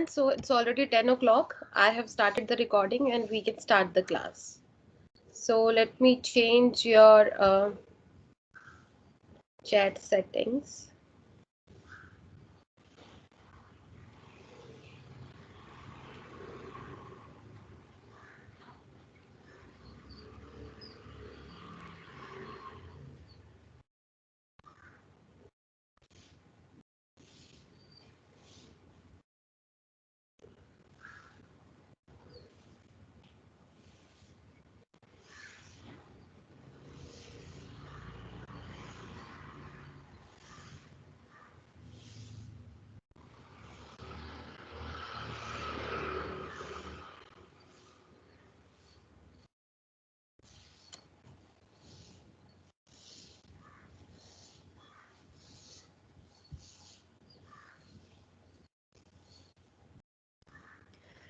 So it's already 10 o'clock. I have started the recording and we can start the class. So let me change your chat settings.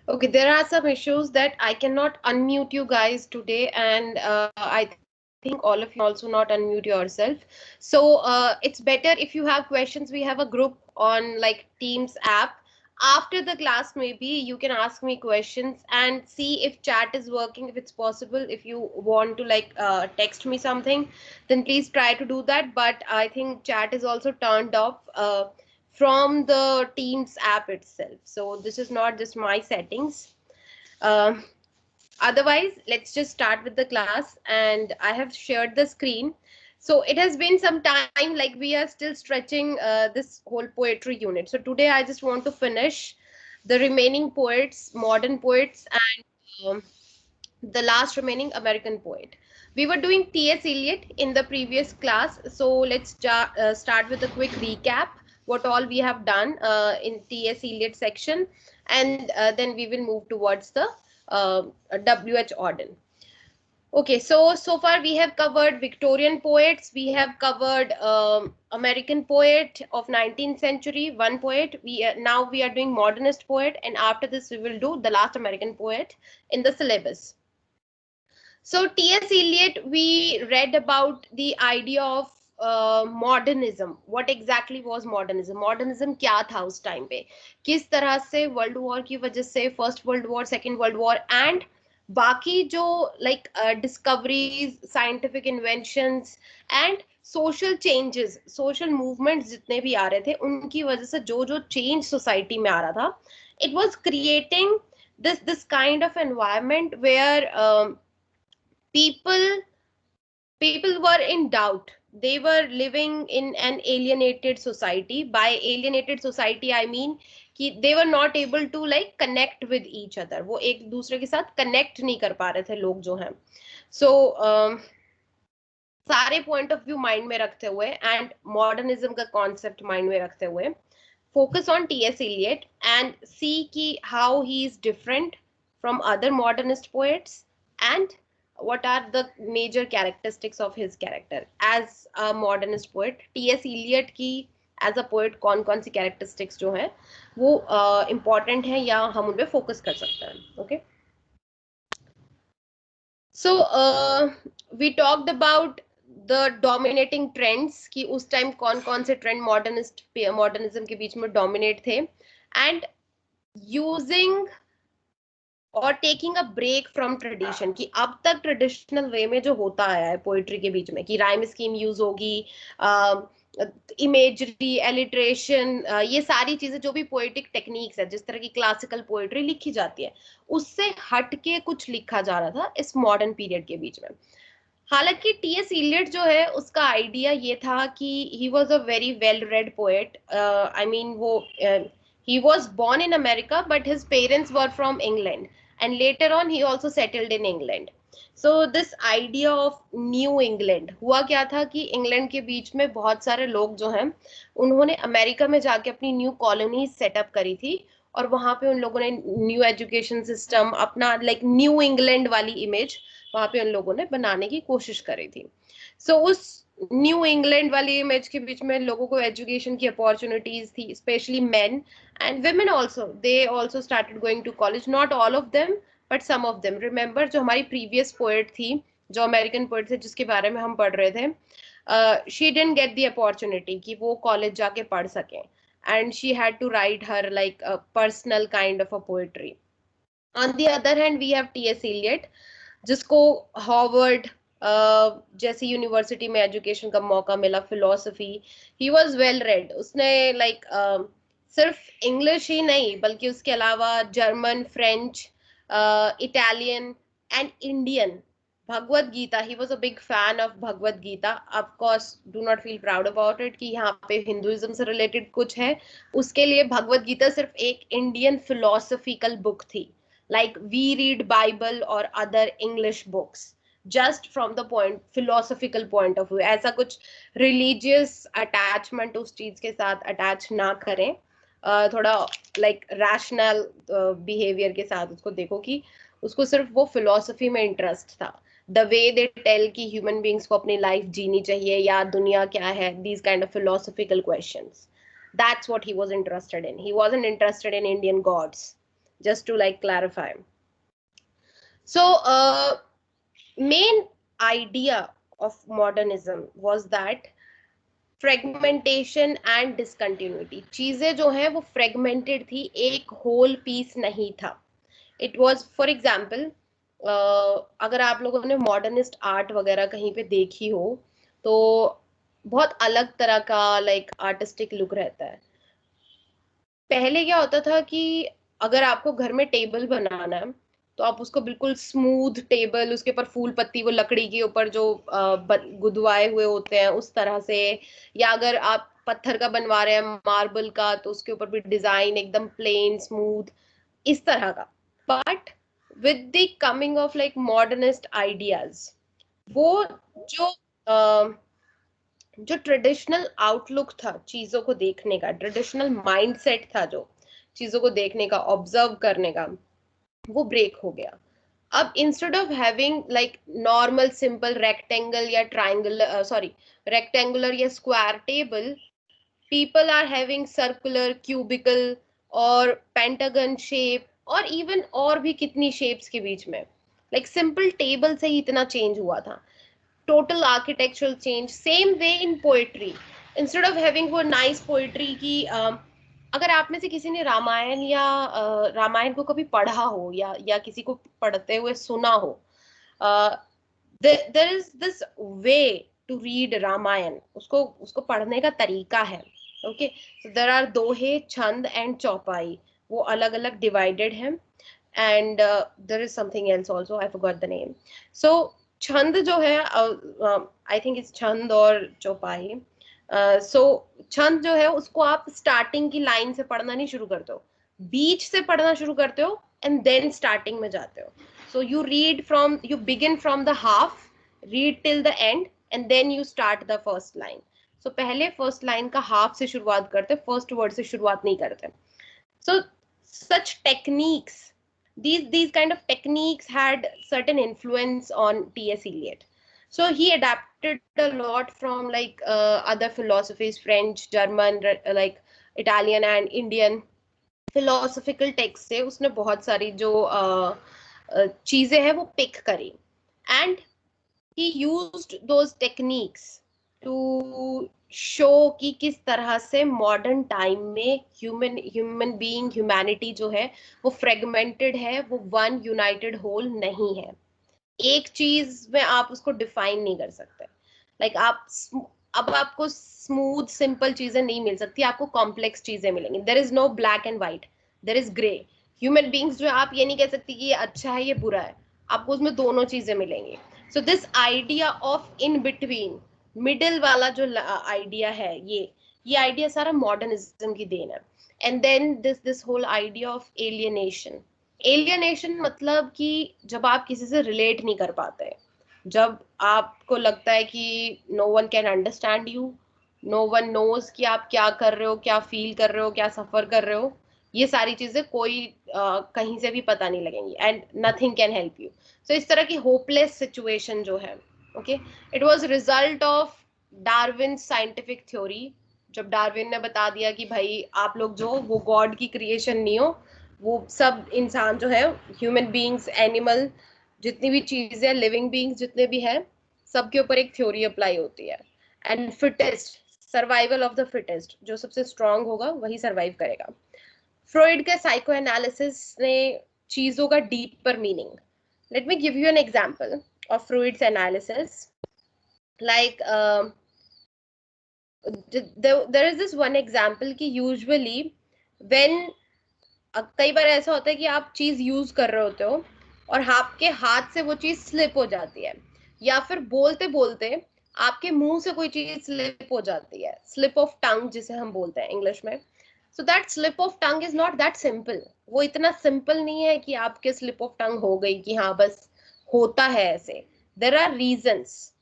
Okay, there are some issues that I cannot unmute you guys today, and I think all of you can also not unmute yourself. So it's better if you have questions. We have a group on like Teams app. After the class, maybe you can ask me questions and see if chat is working, if it's possible. If you want to like text me something, then please try to do that. But I think chat is also turned off. From the Teams app itself. So this is not just my settings. Um, Otherwise, let's just start with the class. And I have shared the screen. So it has been some time, like we are still stretching this whole poetry unit. So today I just want to finish the remaining poets, modern poets, and the last remaining American poet. We were doing T.S. Eliot in the previous class, so let's start with a quick recap what all we have done in T.S. Eliot section, and then we will move towards the uh, W.H. Auden. Okay, so far we have covered Victorian poets. We have covered American poet of 19th century, one poet. Now we are doing modernist poet, and after this we will do the last American poet in the syllabus. So T.S. Eliot, we read about the idea of modernism. What exactly was modernism? Modernism क्या था उस time पे? किस तरह से world war की वजह से, first world war, second world war and बाकी जो like discoveries, scientific inventions and social changes, social movements जितने भी आ रहे थे, उनकी वजह से जो जो चेंज सोसाइटी में आ रहा था, it was creating this kind of environment where people people were in doubt. They were living in an alienated society. By alienated society I mean कि they were not able to like connect with each other. वो एक दूसरे के साथ connect नहीं कर पा रहे थे लोग जो हैं. So सारे पॉइंट ऑफ व्यू माइंड में रखते हुए एंड मॉडर्निज्म का कॉन्सेप्ट माइंड में रखते हुए focus on T.S. Eliot and see ki how he is different from other modernist poets and what are the major characteristics of his character as a modernist poet. T.S. Eliot की as a poet कौन कौन सी characteristics जो है वो important है या हम उन पे focus कर सकते हैं. Okay. So we talked about the dominating trends कि उस टाइम कौन कौन से ट्रेंड मॉडर्निज्म के बीच में डोमिनेट थे एंड यूजिंग और taking a break from tradition कि अब तक ट्रेडिशनल वे में जो होता आया है पोइट्री के बीच में कि राइम स्कीम यूज होगी, इमेजरी, एलिट्रेशन, ये सारी चीजें जो भी पोएटिक टेक्निक्स है, जिस तरह की क्लासिकल पोइट्री लिखी जाती है, उससे हट के कुछ लिखा जा रहा था इस मॉडर्न पीरियड के बीच में. हालांकि टी.एस. इलियट जो है उसका आइडिया ये था कि he was a very well read poet. I mean वो he was born in America but his parents were from England and later on he also settled in England. So this idea of new England, हुआ क्या था कि England के बीच में बहुत सारे लोग जो हैं उन्होंने अमेरिका में जाके अपनी न्यू कॉलोनीज सेटअप करी थी और वहां पे उन लोगों ने न्यू एजुकेशन सिस्टम, अपना लाइक न्यू इंग्लैंड वाली इमेज वहां पे उन लोगों ने बनाने की कोशिश करी थी. सो उस न्यू इंग्लैंड वाली इमेज के बीच में लोगों को एजुकेशन की अपॉर्चुनिटीज थी, specially main and women also. They also started going to college, not all of them but some of them. Remember जो हमारी previous poet थी, जो अमेरिकन पोएट थे जिसके बारे में हम पढ़ रहे थे, she didn't get the opportunity कि वो कॉलेज जाके पढ़ सकें and she had to write her like a personal kind of a poetry. On the other hand, we have T.S. Eliot, जिसको हार्वर्ड जैसी यूनिवर्सिटी में एजुकेशन का मौका मिला, philosophy, he was well read. उसने लाइक सिर्फ इंग्लिश ही नहीं बल्कि उसके अलावा German, French, Italian and Indian, Bhagavad Gita, he was a big fan of Bhagavad Gita. Of course do not feel proud about it कि यहाँ पे हिंदुइज्म से रिलेटेड कुछ है, उसके लिए भगवत गीता सिर्फ एक इंडियन फिलोसफिकल बुक थी। Like we read Bible or other English books just from the philosophical point of view, ऐसा कुछ religious attachment उस चीज के साथ attach ना करें, थोड़ा like rational behavior के साथ उसको देखो कि उसको सिर्फ वो philosophy में interest था। The way they tell कि human beings को अपनी life जीनी चाहिए या दुनिया क्या है, these kind of philosophical questions, that's what he was interested in. He wasn't interested in Indian gods, just to like clarify. So main idea of modernism was that fragmentation and discontinuity, चीजें जो हैं वो fragmented थी, एक whole piece नहीं था। It was, for example, अगर आप लोगों ने modernist art वगैरह कहीं पे देखी हो तो बहुत अलग तरह का like artistic look रहता है। पहले क्या होता था कि अगर आपको घर में टेबल बनाना है तो आप उसको बिल्कुल स्मूथ टेबल, उसके ऊपर फूल पत्ती, वो लकड़ी के ऊपर जो गुदवाए हुए होते हैं उस तरह से, या अगर आप पत्थर का बनवा रहे हैं, मार्बल का, तो उसके ऊपर भी डिजाइन एकदम प्लेन स्मूथ, इस तरह का। But with the coming of like modernist ideas, वो जो जो ट्रेडिशनल आउटलुक था चीजों को देखने का, ट्रेडिशनल माइंडसेट था जो चीजों को देखने का, ऑब्जर्व करने का, वो ब्रेक हो गया। अब instead of having like normal simple rectangle या ट्राइंगल, सॉरी, रेक्टेंगुलर या square table, people are having circular, cubical और पेंटागन शेप, और इवन और भी कितनी शेप्स के बीच में, लाइक सिंपल टेबल से ही इतना चेंज हुआ था। Total architectural change. Same way in poetry, instead of having वो नाइस पोएट्री की, अगर आप में से किसी ने रामायण या रामायण को कभी पढ़ा हो या किसी को पढ़ते हुए सुना हो, there is this way to read Ramayana, उसको उसको पढ़ने का तरीका है। ओके, सो देयर आर दोहे, छंद एंड चौपाई, वो अलग अलग डिवाइडेड है। And there is something else also, I forgot the name. So छंद जो है, आई थिंक इज छंद और चौपाई। सो छंद जो है उसको आप स्टार्टिंग की लाइन से पढ़ना नहीं शुरू करते हो, बीच से पढ़ना शुरू करते हो एंड देन स्टार्टिंग में जाते हो। So you read from, you begin from the half, read till the end and then you start the first line. So पहले फर्स्ट लाइन का हाफ से शुरुआत करते, फर्स्ट वर्ड से शुरुआत नहीं करते। सो सच techniques, these kind of techniques had certain influence on T.S. Eliot. So he adapted a lot from like other philosophies, French, German, like Italian and Indian philosophical texts से उसने बहुत सारी जो चीजें हैं वो पिक करी, and he used those techniques to show कि किस तरह से मॉडर्न टाइम में ह्यूमन बीइंग, ह्यूमैनिटी जो है वो फ्रेगमेंटेड है, वो वन यूनाइटेड होल नहीं है। एक चीज में आप उसको डिफाइन नहीं कर सकते। लाइक आप अब आपको स्मूथ सिंपल चीजें नहीं मिल सकती, आपको कॉम्प्लेक्स चीजें मिलेंगी। There is no black and white, there is grey. Human beings जो आप ये नहीं कह सकती कि ये अच्छा है ये बुरा है, आपको उसमें दोनों चीजें मिलेंगी। So this idea of in between, middle वाला जो आइडिया है, ये आइडिया सारा मॉडर्निज्म की देन है। And then this whole idea of alienation. Alienation मतलब कि जब आप किसी से रिलेट नहीं कर पाते, जब आपको लगता है कि no one can understand you, no one knows कि आप क्या कर रहे हो, क्या फील कर रहे हो, क्या सफर कर रहे हो, ये सारी चीजें कोई कहीं से भी पता नहीं लगेंगी, and nothing can help you. So इस तरह की होपलेस सिचुएशन जो है, okay, it was result of Darwin scientific theory. जब डार्विन ने बता दिया कि भाई आप लोग जो वो गॉड की क्रिएशन नहीं हो, वो सब इंसान जो है, ह्यूमन बीइंग्स, एनिमल, जितनी भी चीजें, लिविंग बीइंग्स जितने भी हैं, सबके ऊपर एक थ्योरी अप्लाई होती है, and fittest survival of the fittest, जो सबसे स्ट्रांग होगा वही सर्वाइव करेगा। फ्रॉइड के साइको एनालिसिस ने चीजों का deeper meaning, let me give you an example of Freud's analysis. Like there is this one example कि usually when कई बार ऐसा होता है कि आप चीज यूज कर रहे होते हो और आपके हाथ से वो चीज स्लिप हो जाती है, या फिर बोलते बोलते आपके मुंह से कोई चीज स्लिप हो जाती है, स्लिप ऑफ टंग जिसे हम बोलते हैं इंग्लिश में। So that slip of tongue is not that simple. वो इतना सिंपल नहीं है कि आपके स्लिप ऑफ टंग हो गई कि हाँ बस होता है ऐसे। देर आर रीजन्स,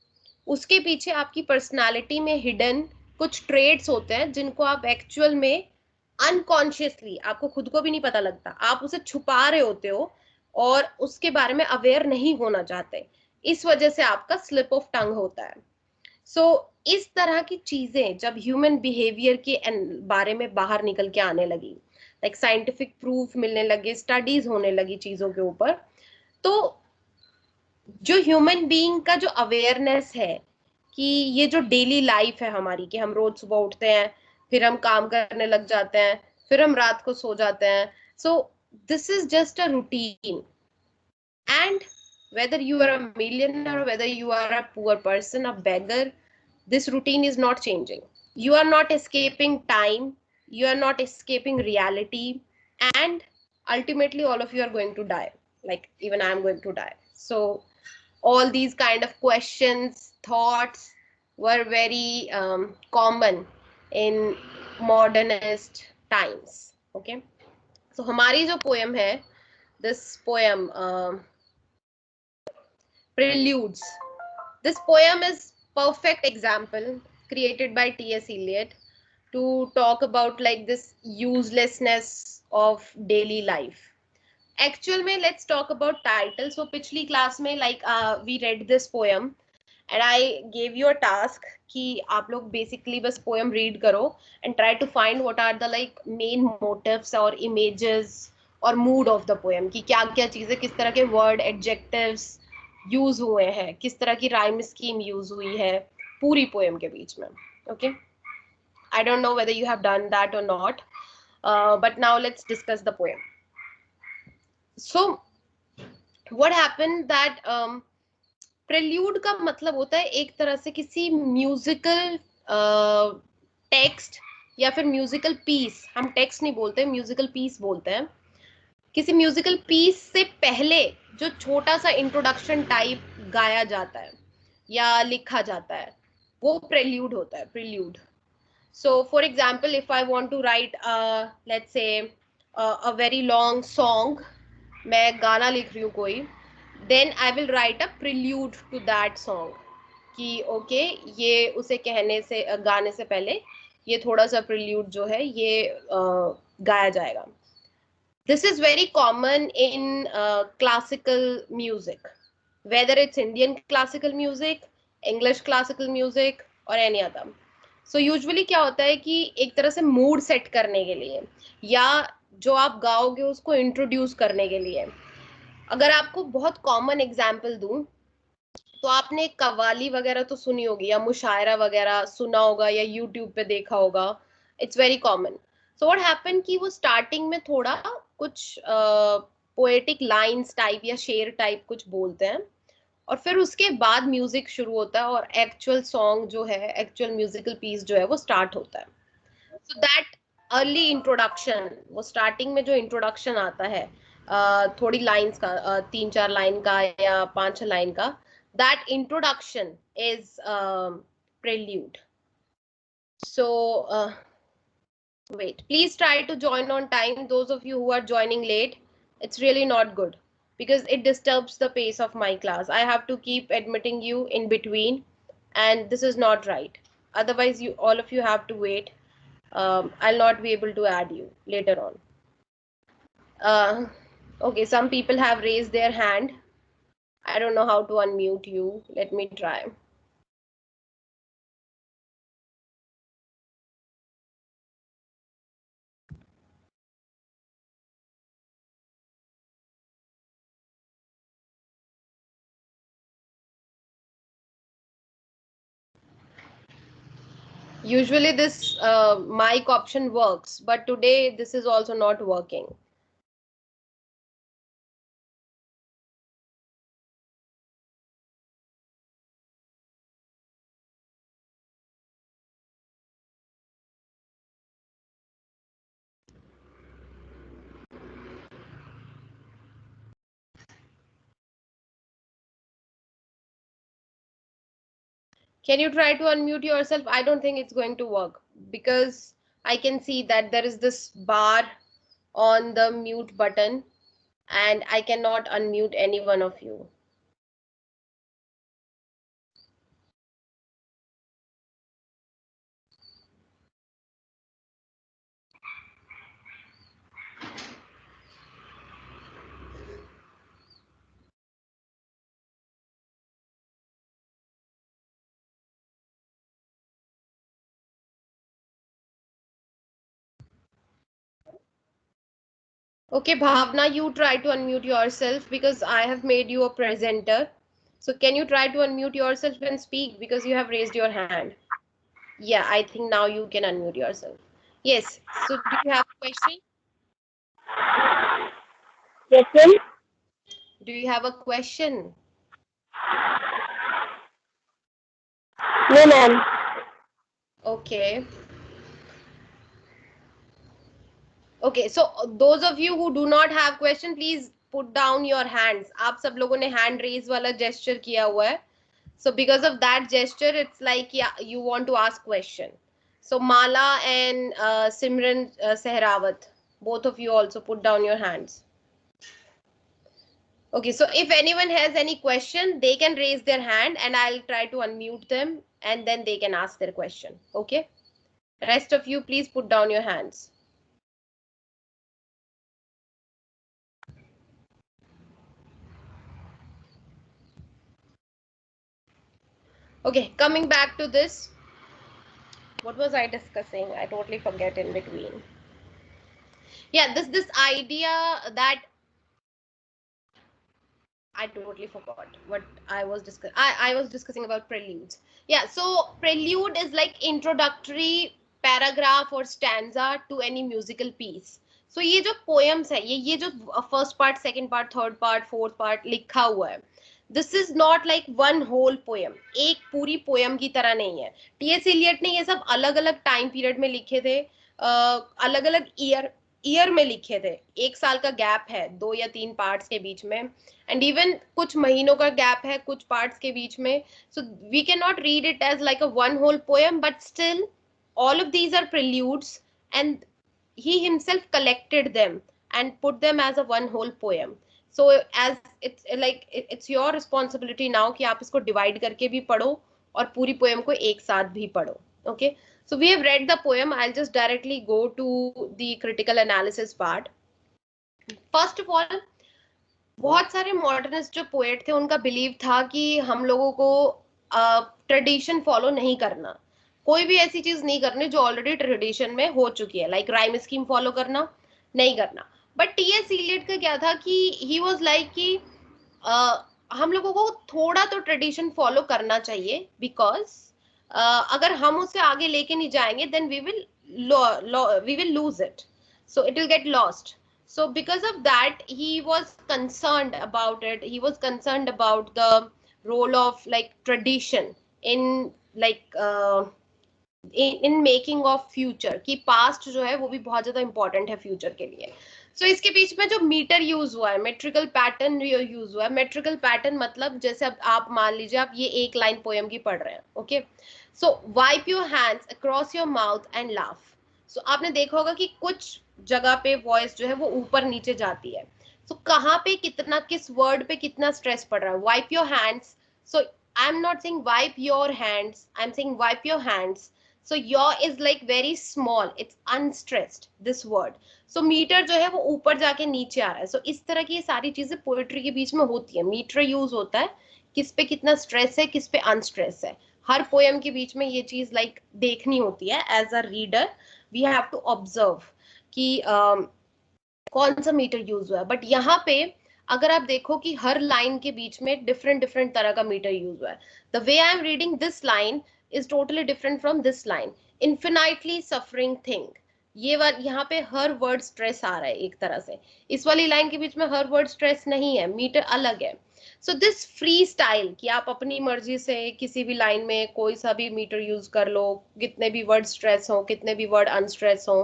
उसके पीछे आपकी पर्सनालिटी में हिडन कुछ ट्रेड्स होते हैं जिनको आप एक्चुअल में अनकॉन्शियसली, आपको खुद को भी नहीं पता लगता, आप उसे छुपा रहे होते हो और उसके बारे में अवेयर नहीं होना चाहते, इस वजह से आपका स्लिप ऑफ टंग होता है। इस तरह की चीजें जब ह्यूमन बिहेवियर के बारे में बाहर निकल के आने लगी, लाइक साइंटिफिक प्रूफ मिलने लगे, स्टडीज होने लगी चीजों के ऊपर, तो जो ह्यूमन बीइंग का जो अवेयरनेस है कि ये जो डेली लाइफ है हमारी, कि हम रोज सुबह उठते हैं, फिर हम काम करने लग जाते हैं, फिर हम रात को सो जाते हैं, so this is just a routine. And whether you are a millionaire or whether you are a poor person, a beggar, this routine is not changing. You are not escaping time, you are not escaping reality, and ultimately all of you are going to die, like even I am going to die. So all these kind of questions, thoughts were very common in modernist times. Okay, so हमारी जो poem है, this poem Preludes, this poem is perfect example created by T.S. Eliot to talk about like this uselessness of daily life. Actual में let's talk about title. So पिछली class में like we read this poem and I gave you a task कि आप लोग basically बस poem read करो and try to find what are the like main motifs or images और mood of the poem, कि क्या क्या चीजें, किस तरह के word adjectives यूज हुए हैं, किस तरह की राइम स्कीम यूज हुई है पूरी पोएम के बीच में. Okay, I don't know whether you have done that or not, but now let's discuss the poem. So what happened that prelude का मतलब होता है एक तरह से किसी म्यूजिकल टेक्स्ट या फिर म्यूजिकल पीस, हम टेक्स्ट नहीं बोलते, म्यूजिकल पीस बोलते हैं. किसी म्यूजिकल पीस से पहले जो छोटा सा इंट्रोडक्शन टाइप गाया जाता है या लिखा जाता है वो प्रेल्यूड होता है, prelude. So for example if I want to write let's say a very long song, मैं गाना लिख रही हूँ कोई, then I will write a prelude to that song कि ओके ये उसे कहने से गाने से पहले ये थोड़ा सा प्रेल्यूड जो है ये गाया जाएगा. This is very common in classical music, whether it's Indian classical music, English classical music or any other. So usually क्या होता है कि एक तरह से मूड सेट करने के लिए या जो आप गाओगे उसको इंट्रोड्यूस करने के लिए, अगर आपको बहुत कॉमन एग्जाम्पल दूं तो आपने कव्वाली वगैरह तो सुनी होगी या मुशायरा वगैरह सुना होगा या यूट्यूब पे देखा होगा. It's very common. So what happen कि वो स्टार्टिंग में थोड़ा कुछ पोएटिक लाइंस टाइप या शेर टाइप कुछ बोलते हैं और फिर उसके बाद म्यूजिक शुरू होता है और एक्चुअल सॉन्ग जो है, एक्चुअल म्यूजिकल पीस जो है वो स्टार्ट होता है. सो दैट अर्ली इंट्रोडक्शन, वो स्टार्टिंग में जो इंट्रोडक्शन आता है थोड़ी लाइंस का, 3-4 लाइन का या 5-6 लाइन का, that introduction is prelude. So wait, please try to join on time. Those of you who are joining late, it's really not good because it disturbs the pace of my class. I have to keep admitting you in between and this is not right. Otherwise you all of you have to wait. I'll not be able to add you later on. Okay, some people have raised their hand. I don't know how to unmute you. Let me try. Usually this mic option works, but today this is also not working. Can you try to unmute yourself? I don't think it's going to work because I can see that there is this bar on the mute button and I cannot unmute any one of you. Okay, Bhavna, you try to unmute yourself because I have made you a presenter. So can you try to unmute yourself and speak because you have raised your hand? Yeah, I think now you can unmute yourself. Yes. So do you have a question? Yes, ma'am. Do you have a question? No, ma'am. Okay. Okay, so those of you who do not have question, please put down your hands. आप सब लोगों ने hand raise वाला gesture किया हुआ है. So because of that gesture, it's like yeah, you want to ask question. So Mala and Simran Sehrawat, both of you also put down your hands. Okay, so if anyone has any question, they can raise their hand and I'll try to unmute them and then they can ask their question. Okay. Rest of you, please put down your hands. Okay, coming back to this. What was I discussing? I totally forget in between. Yeah, this idea that I totally forgot what I was discussing. I was discussing about preludes. Yeah, so prelude is like introductory paragraph or stanza to any musical piece. So ये जो poems है, ये जो first part, second part, third part, fourth part लिखा हुआ है. This is not like one whole poem. एक पूरी poem की तरह नहीं है. T.S. Eliot ने ये सब अलग-अलग time period में लिखे थे. अलग-अलग ईयर में लिखे थे. एक साल का गैप है 2 या 3 पार्ट्स के बीच में एंड इवन कुछ महीनों का गैप है कुछ पार्ट्स के बीच में. So we can not read it as like a one whole poem but still all of these are preludes and he himself collected them and put them as a one whole poem. So as it's like it's your responsibility now कि आप इसको divide करके भी पढ़ो और पूरी poem को एक साथ भी पढ़ो. Okay, so we have read the poem. I'll just directly go to the critical analysis part. First of all, बहुत सारे मॉडर्निस्ट जो पोएट थे उनका बिलीव था कि हम लोगों को ट्रेडिशन फॉलो नहीं करना. कोई भी ऐसी चीज नहीं करनी जो ऑलरेडी ट्रेडिशन में हो चुकी है, लाइक राइम स्कीम फॉलो करना नहीं करना. But T.S.. इलियट का क्या था कि ही वाज लाइक कि हम लोगों को थोड़ा तो ट्रेडिशन फॉलो करना चाहिए बिकॉज अगर हम उसे आगे लेके नहीं जाएंगे then we will lose it. So it will get lost. So because of that he was concerned about it. He was concerned about the role of like tradition in like in making of future कि past जो है वो भी बहुत ज्यादा important है future के लिए. So इसके बीच में जो मीटर यूज हुआ है, मेट्रिकल पैटर्न यूज हुआ है. मेट्रिकल पैटर्न मतलब जैसे अब आप मान लीजिए आप ये एक लाइन पोएम की पढ़ रहे हैं. Okay, so wipe your hands across your mouth and laugh. So आपने देखा होगा कि कुछ जगह पे वॉइस जो है वो ऊपर नीचे जाती है. सो कहाँ पे कितना, किस वर्ड पे कितना स्ट्रेस पड़ रहा है. Wipe your hands. So I am not saying wipe your hands, I am saying wipe your hands. So your is like very small, it's unstressed this word. So meter जो है वो ऊपर जाके नीचे आ रहा है. So इस तरह की ये सारी चीजें पोएट्री के बीच में होती है. मीटर यूज होता है किस पे कितना स्ट्रेस है, किस पे अनस्ट्रेस है. हर पोएम के बीच में ये चीज लाइक देखनी होती है. As a reader we have to observe कि कौन सा मीटर यूज हुआ है. बट यहाँ पे अगर आप देखो कि हर लाइन के बीच में डिफरेंट डिफरेंट तरह का मीटर यूज हुआ है. The way I am reading this line is totally different from this line. Infinitely suffering thing, ये यहाँ पे हर वर्ड स्ट्रेस आ रहा है एक तरह से, इस वाली लाइन के बीच में हर वर्ड स्ट्रेस नहीं है, मीटर अलग है। सो दिस फ्री स्टाइल कि आप अपनी मर्जी से किसी भी लाइन में कोई सा भी मीटर यूज कर लो, कितने भी वर्ड स्ट्रेस हो, कितने भी वर्ड अनस्ट्रेस हो,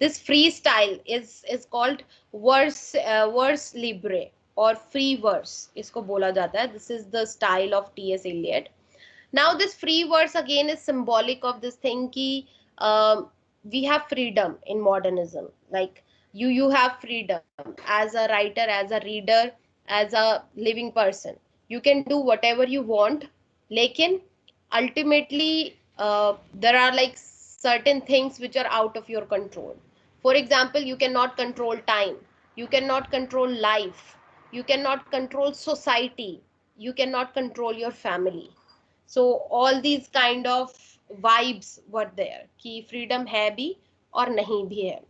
this free style is called verse verse libre और फ्री वर्स इसको बोला जाता है। This is the style of T S Eliot. Now this free verse again is symbolic of this thing ki we have freedom in modernism, like you have freedom as a writer, as a reader, as a living person, you can do whatever you want, lekin ultimately there are like certain things which are out of your control. For example, you cannot control time, you cannot control life, you cannot control society, you cannot control your family. So all these kind of vibes were there कि freedom है भी और नहीं भी है।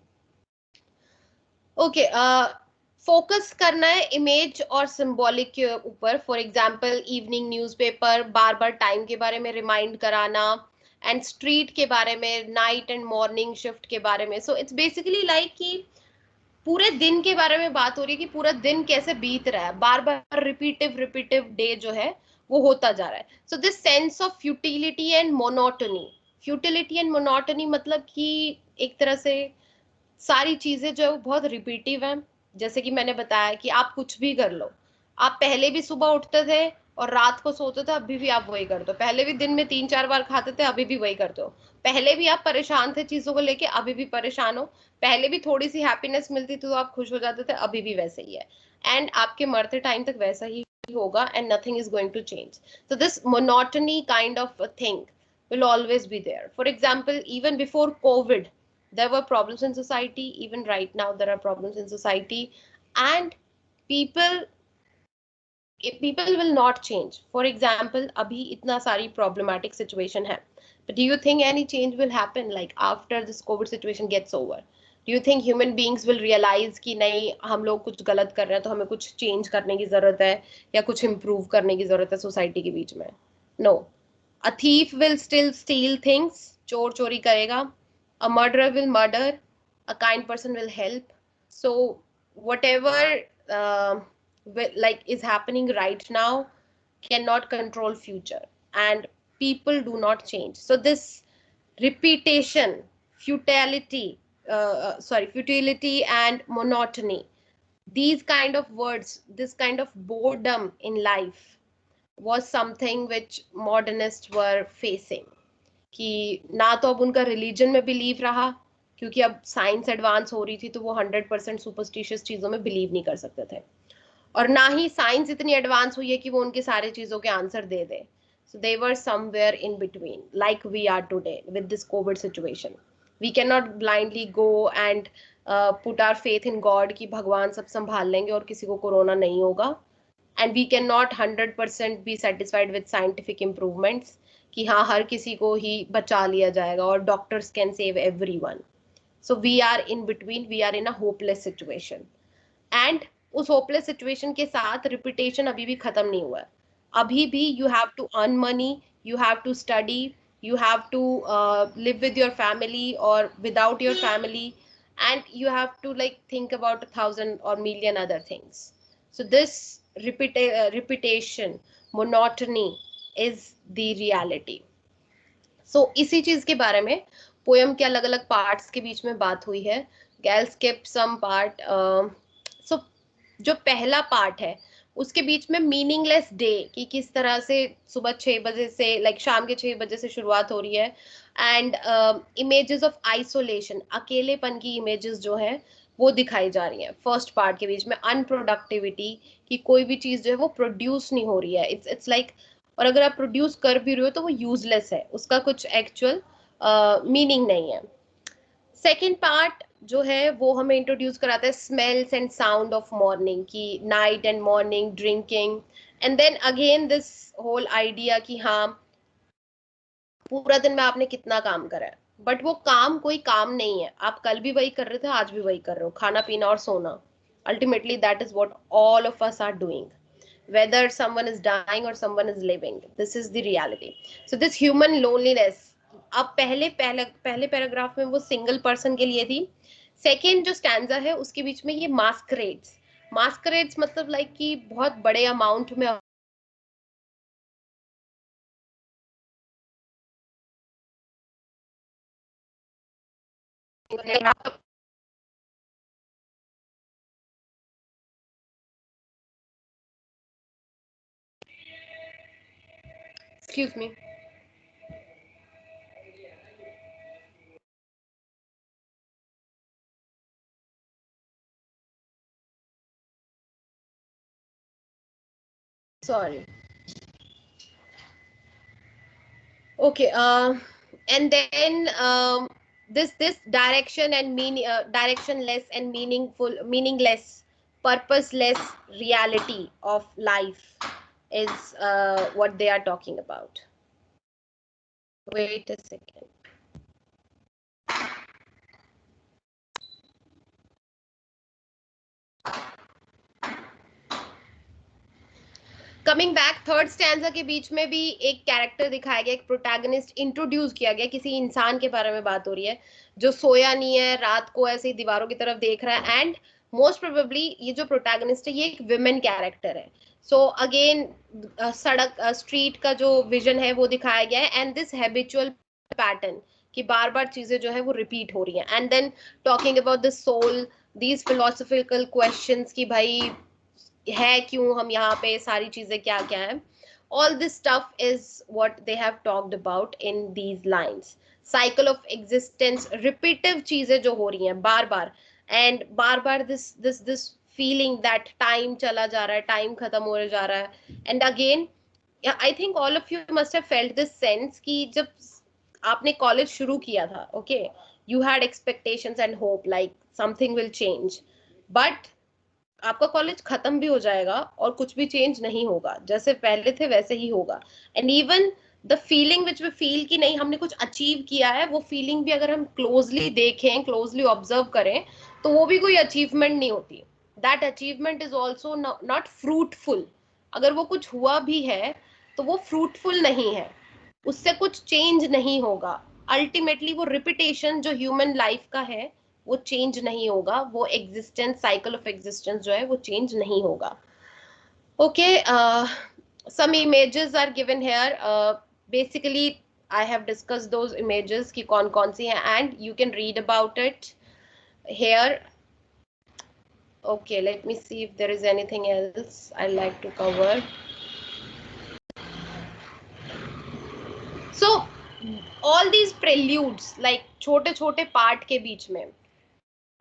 Okay, focus करना है image और सिंबॉलिक के ऊपर। For example evening newspaper, bar bar time के बारे में रिमाइंड कराना, एंड स्ट्रीट के बारे में, नाइट एंड मॉर्निंग शिफ्ट के बारे में। सो इट्स बेसिकली लाइक कि पूरे दिन के बारे में बात हो रही है कि पूरा दिन कैसे बीत रहा है, बार बार रिपीटिव रिपीटिव डे जो है वो होता जा रहा है। So this sense of futility and monotony, futility and monotony मतलब कि एक तरह से सारी चीजें जो है वो बहुत रिपीटिव है। जैसे कि मैंने बताया कि आप कुछ भी कर लो, आप पहले भी सुबह उठते थे और रात को सोते थे, अभी भी आप वही करते हो। पहले भी दिन में 3-4 बार खाते थे, अभी भी वही करते हो। पहले भी आप परेशान थे चीजों को लेके, अभी भी परेशान हो। पहले भी थोड़ी सी हैप्पीनेस मिलती थी तो आप खुश हो जाते थे, अभी भी वैसे ही है। एंड आपके मरते टाइम तक वैसा ही होगा, and nothing is going to change. So this monotony kind of thing will always be there. For example, even before COVID, there were problems in society. Even right now, there are problems in society, and people people will not change. For example, अभी इतना सारी problematic situation है, but do you think any change will happen like after this COVID situation gets over? Do you think human beings will realize कि नहीं, हम लोग कुछ गलत कर रहे हैं तो हमें कुछ change करने की जरूरत है या कुछ improve करने की जरूरत है society के बीच में? No. A thief will still steal things, चोर चोरी करेगा, a murderer will murder, a kind person will help. So whatever uh, like is happening right now cannot control future, and people do not change. So this repetition, futility, futility and monotony, these kind of words, this kind of boredom in life was something which modernists were facing, कि ना तो अब उनका religion में believe रहा, क्योंकि अब science advance हो रही थी तो वो 100% सुपरस्टिशियस चीजों में बिलीव नहीं कर सकते थे, और ना ही साइंस इतनी एडवांस हुई है कि वो उनके सारे चीजों के आंसर दे दे। So they were somewhere in between, like we are today with this COVID situation. We can not blindly go and put our faith in God कि भगवान सब संभाल लेंगे और किसी को कोरोना नहीं होगा, and we can not 100% be satisfied with scientific improvements कि हाँ हर किसी को ही बचा लिया जाएगा और doctors can save everyone. So we are in between, we are in a hopeless situation, and उस होपलेस सिचुएशन के साथ रिपीटेशन अभी भी खत्म नहीं हुआ है। अभी भी you have to earn money, you have to study, you have to live with your family or without your family, and you have to like think about 1,000 or million other things. So this repetition, monotony is the reality. So इसी चीज के बारे में poem के अलग अलग parts के बीच में बात हुई है। I'll skip some part. So जो पहला पार्ट है उसके बीच में मीनिंगलेस डे कि किस तरह से सुबह 6 बजे से लाइक शाम के 6 बजे से शुरुआत हो रही है, एंड इमेजेस ऑफ आइसोलेशन, अकेलेपन की इमेजेस जो है वो दिखाई जा रही हैं फर्स्ट पार्ट के बीच में। अनप्रोडक्टिविटी कि कोई भी चीज जो है वो प्रोड्यूस नहीं हो रही है, इट्स लाइक, और अगर आप प्रोड्यूस कर भी रहे हो तो वो यूजलेस है, उसका कुछ एक्चुअल मीनिंग नहीं है। सेकेंड पार्ट जो है वो हमें इंट्रोड्यूस कराता है smells and sound of morning की, night and morning drinking, and then again this whole idea कि हाँ पूरा दिन में आपने कितना काम करा है, बट वो काम कोई काम नहीं है, आप कल भी वही कर रहे थे, आज भी वही कर रहे हो, खाना पीना और सोना। Ultimately that is what all of us are doing, whether someone is dying or someone is living. This is the reality. So this human loneliness अब पहले पैराग्राफ में वो सिंगल पर्सन के लिए थी। सेकेंड जो स्टैंजा है उसके बीच में ये मास्करेड्स मतलब लाइक कि बहुत बड़े अमाउंट में excuse me. Sorry. Okay. And then this directionless and meaningless, purposeless reality of life is what they are talking about. Wait a second. Coming back, third stanza के बीच में भी एक कैरेक्टर दिखाया गया, एक प्रोटैगनिस्ट इंट्रोड्यूस किया गया, किसी इंसान के बारे में बात हो रही है जो सोया नहीं है, रात को ऐसे ही दीवारों की तरफ देख रहा है। एंड मोस्ट प्रोबेबली ये जो प्रोटैगनिस्ट है ये एक विमेन कैरेक्टर है। सो अगेन सड़क स्ट्रीट का जो विजन है वो दिखाया गया है, एंड दिस हैबिचुअल पैटर्न कि बार बार चीजें जो है वो रिपीट हो रही हैं। And then talking about the soul, these philosophical questions कि भाई है क्यों हम यहाँ पे, सारी चीजें क्या क्या है। All this stuff is what they have talked about in these lines. Cycle of existence, repetitive चीजें जो हो रही हैं बार बार, एंड बार बार दिस फीलिंग दैट टाइम चला जा रहा है, टाइम खत्म हो जा रहा है। And again I think all of you must have felt this sense कि जब आपने कॉलेज शुरू किया था, okay, you had expectations and hope like something will change, but आपका कॉलेज खत्म भी हो जाएगा और कुछ भी चेंज नहीं होगा, जैसे पहले थे वैसे ही होगा। And even the feeling which we feel कि नहीं हमने कुछ अचीव किया है, वो फीलिंग भी अगर हम क्लोजली देखें, क्लोजली ऑब्जर्व करें, तो वो भी कोई अचीवमेंट नहीं होती। That achievement is also not fruitful. अगर वो कुछ हुआ भी है तो वो फ्रूटफुल नहीं है, उससे कुछ चेंज नहीं होगा। अल्टीमेटली वो रिपीटेशन जो ह्यूमन लाइफ का है वो चेंज नहीं होगा, वो एग्जिस्टेंस, साइकिल ऑफ एग्जिस्टेंस जो है वो चेंज नहीं होगा। Okay, some images are given here. Basically I have discussed those images कि कौन कौन सी हैं, and you can read about it here. Okay, let me see if there is anything else I like to cover. So all these preludes, like छोटे छोटे part के बीच में,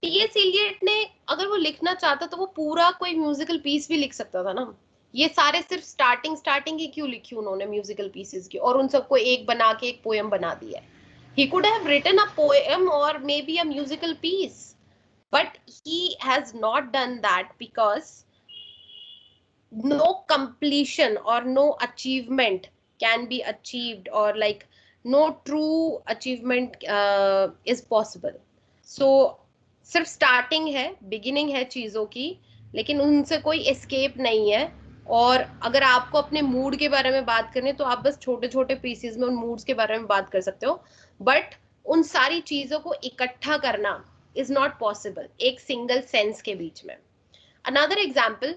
TS Elliot ने अगर वो लिखना चाहता तो वो पूरा कोई म्यूजिकल पीस भी लिख सकता था ना। ये सारे सिर्फ स्टार्टिंग स्टार्टिंग ही क्यों लिखी उन्होंने म्यूजिकल पीसेस की, और उन सबको एक बना के एक पोएम बना दिया है। He could have written a poem or maybe a musical piece, but he has not done that because no completion or no achievement can be achieved, or like no true achievement is possible. So सिर्फ starting है, beginning है चीजों की, लेकिन उनसे कोई escape नहीं है। और अगर आपको अपने मूड के बारे में बात करनी है तो आप बस छोटे छोटे पीसेस में उन मूड्स के बारे में बात कर सकते हो, बट उन सारी चीजों को इकट्ठा करना इज नॉट पॉसिबल एक सिंगल सेंस के बीच में। अनदर एग्जाम्पल,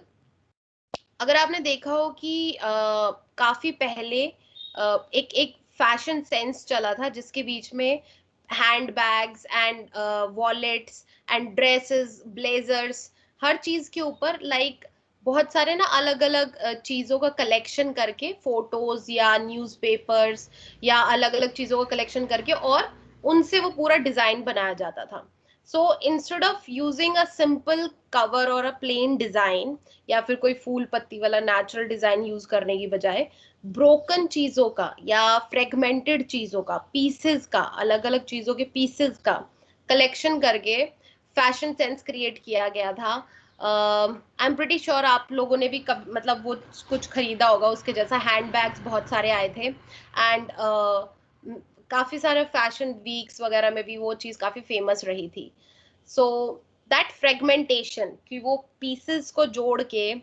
अगर आपने देखा हो कि काफी पहले एक एक फैशन सेंस चला था जिसके बीच में handbags and wallets and dresses, blazers, हर चीज के ऊपर लाइक बहुत सारे ना अलग अलग चीजों का कलेक्शन करके, फोटोज या न्यूज़पेपर्स या अलग अलग चीजों का कलेक्शन करके, और उनसे वो पूरा डिजाइन बनाया जाता था। So instead of using a simple cover और अ प्लेन डिजाइन, या फिर कोई फूल पत्ती वाला नेचुरल डिजाइन यूज करने की बजाय ब्रोकन चीजों का या फ्रेगमेंटेड चीजों का, पीसेस का, अलग अलग चीजों के पीसेस का कलेक्शन करके फैशन सेंस क्रिएट किया गया था। आई एम प्रिटी श्योर आप लोगों ने भी मतलब वो कुछ खरीदा होगा उसके जैसा। हैंड बैग्स बहुत सारे आए थे, एंड काफी सारे फैशन वीक्स वगैरह में भी वो चीज काफी फेमस रही थी। सो दैट फ्रेगमेंटेशन कि वो पीसेस को जोड़ के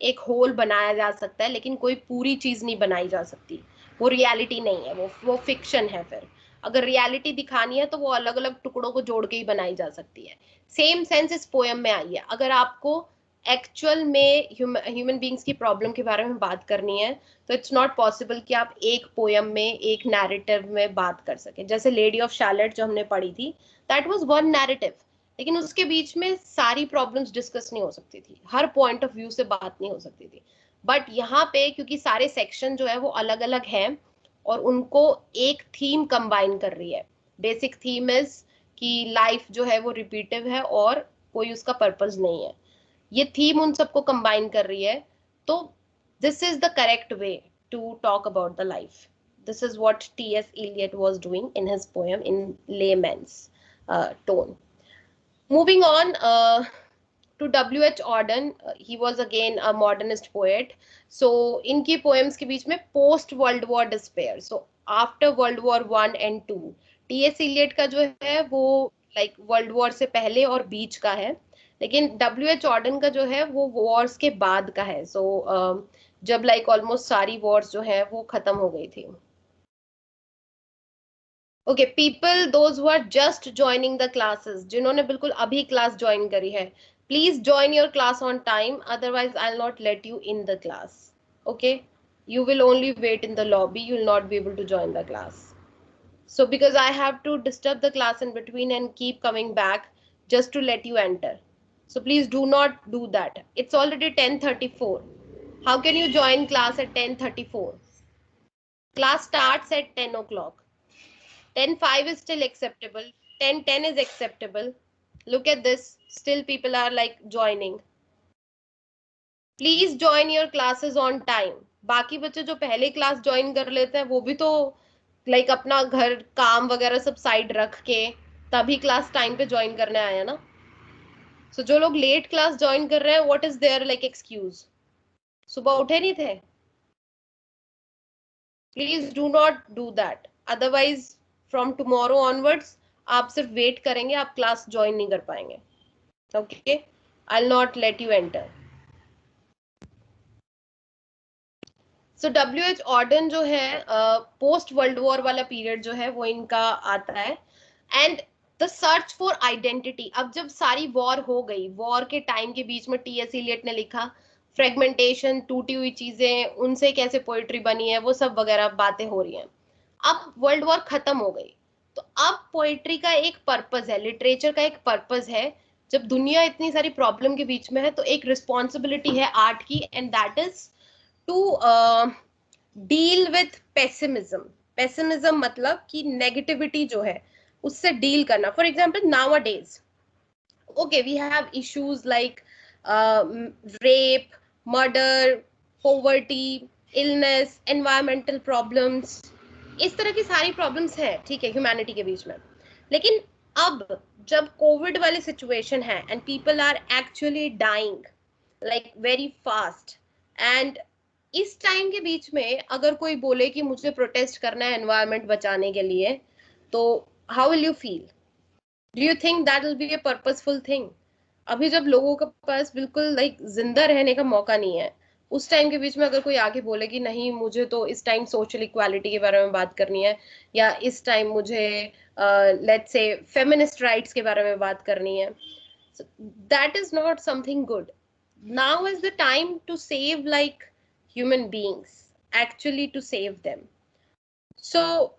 एक होल बनाया जा सकता है, लेकिन कोई पूरी चीज नहीं बनाई जा सकती, वो रियलिटी नहीं है, वो फिक्शन है फिर। अगर रियलिटी दिखानी है तो वो अलग अलग टुकड़ों को जोड़ के ही बनाई जा सकती है। सेम सेंस इस पोयम में आई है। अगर आपको एक्चुअल में ह्यूमन बींग्स की प्रॉब्लम के बारे में बात करनी है तो इट्स नॉट पॉसिबल कि आप एक पोयम में एक नैरेटिव में बात कर सके। जैसे लेडी ऑफ शार्लेट जो हमने पढ़ी थी, दैट वाज वन नैरेटिव, लेकिन उसके बीच में सारी प्रॉब्लम्स डिस्कस नहीं हो सकती थी, हर पॉइंट ऑफ व्यू से बात नहीं हो सकती थी। बट यहाँ पे क्योंकि सारे सेक्शन जो है वो अलग अलग हैं और उनको एक थीम कंबाइन कर रही है। बेसिक थीम इज कि लाइफ जो है वो रिपीटिव है और कोई उसका पर्पस नहीं है। ये थीम उन सबको कंबाइन कर रही है। तो this is the correct way to talk about the life. This is what T S. Eliot was doing in his poem in layman's tone. Moving on to W.H. Auden, he was again a modernist poet. So इनकी poems के बीच में post World War despair, so after World War One and Two, T.S. Eliot का जो है वो like World War से पहले और बीच का है, लेकिन W.H. Auden का जो है वो wars के बाद का है। so जब like almost सारी wars जो है वो खत्म हो गई थी। Okay people those who are just joining the classes, जिन्होंने बिल्कुल अभी क्लास ज्वाइन करी है, please join your class on time, otherwise I will not let you in the class. Okay, you will only wait in the lobby, you will not be able to join the class. So because I have to disturb the class in between and keep coming back just to let you enter, so please do not do that. It's already 10:34. How can you join class at 10:34? Class starts at 10 o'clock. 10:05 is still acceptable. 10:10 is acceptable. Look at this. Still people are like joining. Please join your classes on time. बाकी बच्चे जो पहले class join कर लेते हैं वो भी तो लाइक अपना घर काम वगैरह सब साइड रख के तभी क्लास टाइम पे ज्वाइन करने आए हैं ना। सो जो लोग लेट क्लास ज्वाइन कर रहे हैं, what is there like excuse? सुबह उठे नहीं थे? Please do not do that, otherwise from tomorrow onwards आप सिर्फ वेट करेंगे, आप क्लास ज्वाइन नहीं कर पाएंगे। ओके, I will not let you enter. So W.H. Auden जो है पोस्ट वर्ल्ड वॉर वाला पीरियड जो है वो इनका आता है। And the search for identity, अब जब सारी वॉर हो गई, वॉर के टाइम के बीच में T.S. Eliot ने लिखा फ्रेगमेंटेशन, टूटी हुई चीजें, उनसे कैसे पोएट्री बनी है, वो सब वगैरह बातें हो रही हैं। अब वर्ल्ड वॉर खत्म हो गई तो अब पोएट्री का एक पर्पस है, लिटरेचर का एक पर्पस है। जब दुनिया इतनी सारी प्रॉब्लम के बीच में है तो एक रिस्पॉन्सिबिलिटी है आर्ट की, and that is to deal with pessimism. Pessimism मतलब कि नेगेटिविटी जो है उससे डील करना। For example nowadays, okay, we have issues like rape, murder, poverty, illness, environmental problems, इस तरह की सारी प्रॉब्लम्स हैं, ठीक है, ह्यूमैनिटी के बीच में। लेकिन अब जब कोविड वाली सिचुएशन है and people are actually dying like very fast, and इस टाइम के बीच में अगर कोई बोले कि मुझे प्रोटेस्ट करना है एनवायरनमेंट बचाने के लिए, तो how will you feel? Do you think that will be a purposeful thing? अभी जब लोगों के पास बिल्कुल लाइक जिंदा रहने का मौका नहीं है, उस टाइम के बीच में अगर कोई आके बोले कि नहीं मुझे तो इस टाइम सोशल इक्वालिटी के बारे में बात करनी है, या इस टाइम मुझे लेट्स से फेमिनिस्ट राइट्स के बारे में बात करनी है, that is not something good. Now is the time to save like human beings, actually to save them. So